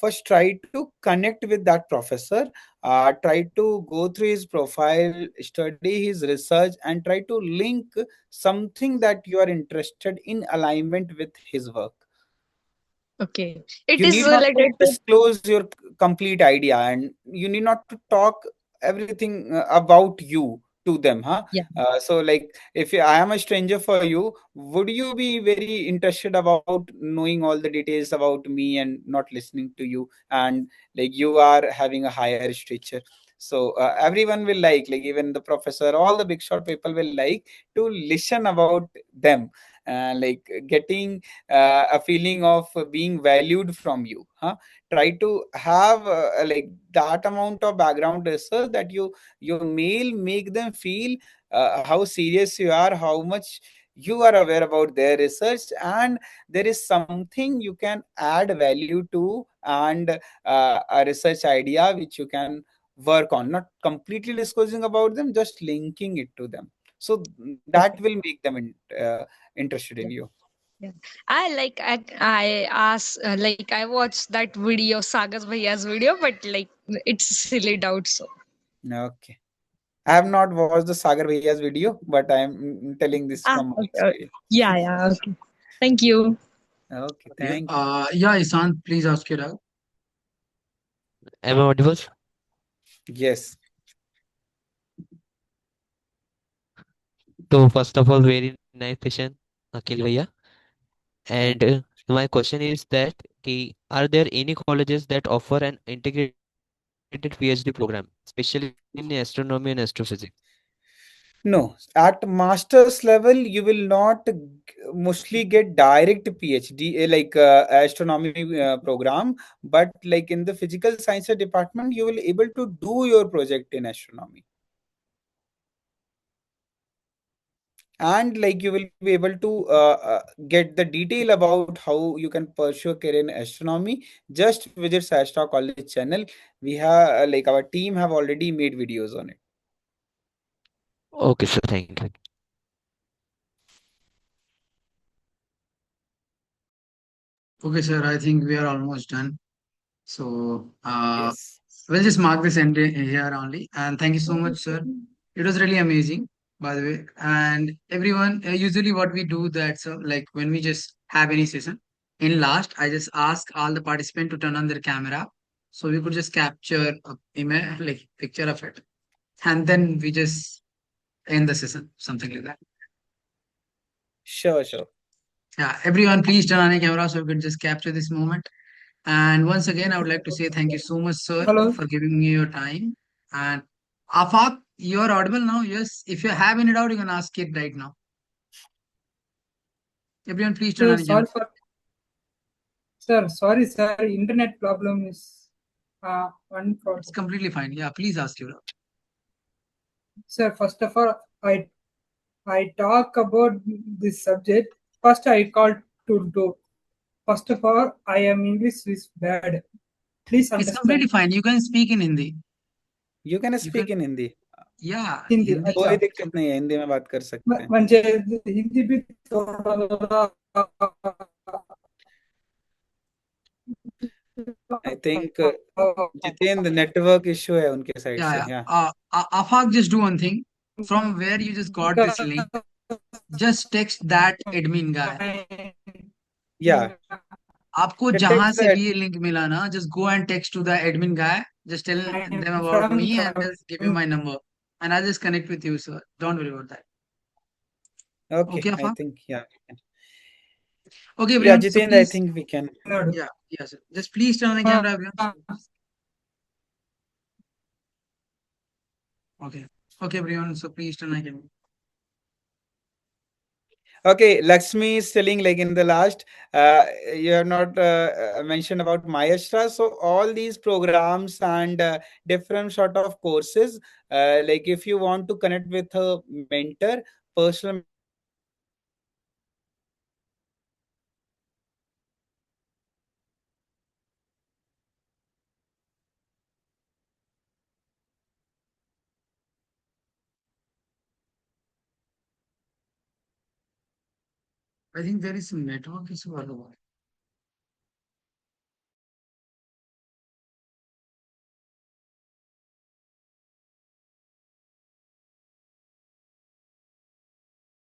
first try to connect with that professor, try to go through his profile, study his research, and try to link something that you are interested in alignment with his work. Okay. It You is need not to related to. disclose your complete idea, and you need not to talk everything about you to them, huh? Yeah. So like if I am a stranger for you, would you be very interested about knowing all the details about me and not listening to you, and like you are having a higher stature? So everyone will like even the professor, all the big shot people will like to listen about them, like getting a feeling of being valued from you, huh? Try to have like that amount of background research that your mail make them feel how serious you are, how much you are aware about their research, and there is something you can add value to, and a research idea which you can work on, not completely disclosing about them, just linking it to them. So that Okay. will make them interested in Yeah. you. Yeah. I asked like I watched that video, Sagas Bhaiya's video, but like it's silly doubt. So Okay. I have not watched the Sagar Bhaiya's video, but I am telling this ah from my okay. experience. Yeah, yeah, okay. Thank you. Okay, Yeah, thank you. yeah, Isan, please ask your doubt. Am I audible? Yes. So first of all, very nice session, Akhil Bhaiya. And Thank you. my question is that are there any colleges that offer an integrated PhD program, especially in astronomy and astrophysics? No, at master's level, you will not mostly get direct PhD, like astronomy program, but like in the physical sciences department, you will able to do your project in astronomy. And like you will be able to get the detail about how you can pursue a career in astronomy. Just visit SciAstra college channel. We have like our team have already made videos on it. Okay, sir. Thank you. Okay, sir, I think we are almost done. So Yes. we'll just mark this end here only. And thank you so much, sir. It was really amazing, by the way. And everyone, usually what we do that, so like when we just have any session, in last, I just ask all the participants to turn on their camera, so we could just capture a image, like picture of it, and then we just end the session, something like that. Sure, sure. Yeah, everyone, please turn on your camera so we can just capture this moment. And once again, I would like to say thank you so much, sir, Hello. for giving me your time. And Afaq, you are audible now. Yes, if you have any doubt, you can ask it right now. Everyone, please turn Sir, on your camera. sorry for sir. Sorry, sir. Internet problem is one It's problem. completely fine. Yeah, please ask your doubt. Sir, first of all, I talk about this subject. First, I called to do. First of all, I am English is bad. Please It's completely understand. fine. You can speak in Hindi. You can You speak can, in Hindi. yeah, Hindi Hindi. कोई अच्छा दिक्कत नहीं है, हिंदी में बात कर सकते हैं. म्हणजे हिंदी भी थोड़ा I think Jitendra network issue है उनके साइड Yeah, से. yeah. Yeah. Afaq, just do one thing. From where you just got this link, just text that admin guy. Yeah. आपको It जहां takes से that. भी ये लिंक मिला ना, just go and text to the admin guy, just tell I am them about from me and just give you my number, and I'll just connect with you, sir. Don't worry about that. Okay, Okay, I Afaq? think yeah. Okay, Yeah, everyone, so Jitendra, I please, think we can. yeah, yes, sir. Just please turn on the camera, everyone. Okay, okay, everyone, so please turn on the camera. Okay, Lakshmi is telling like in the last, you have not mentioned about MyAstra. So all these programs and different sort of courses, like if you want to connect with a mentor, personal mentor, I think there is some network issue or what.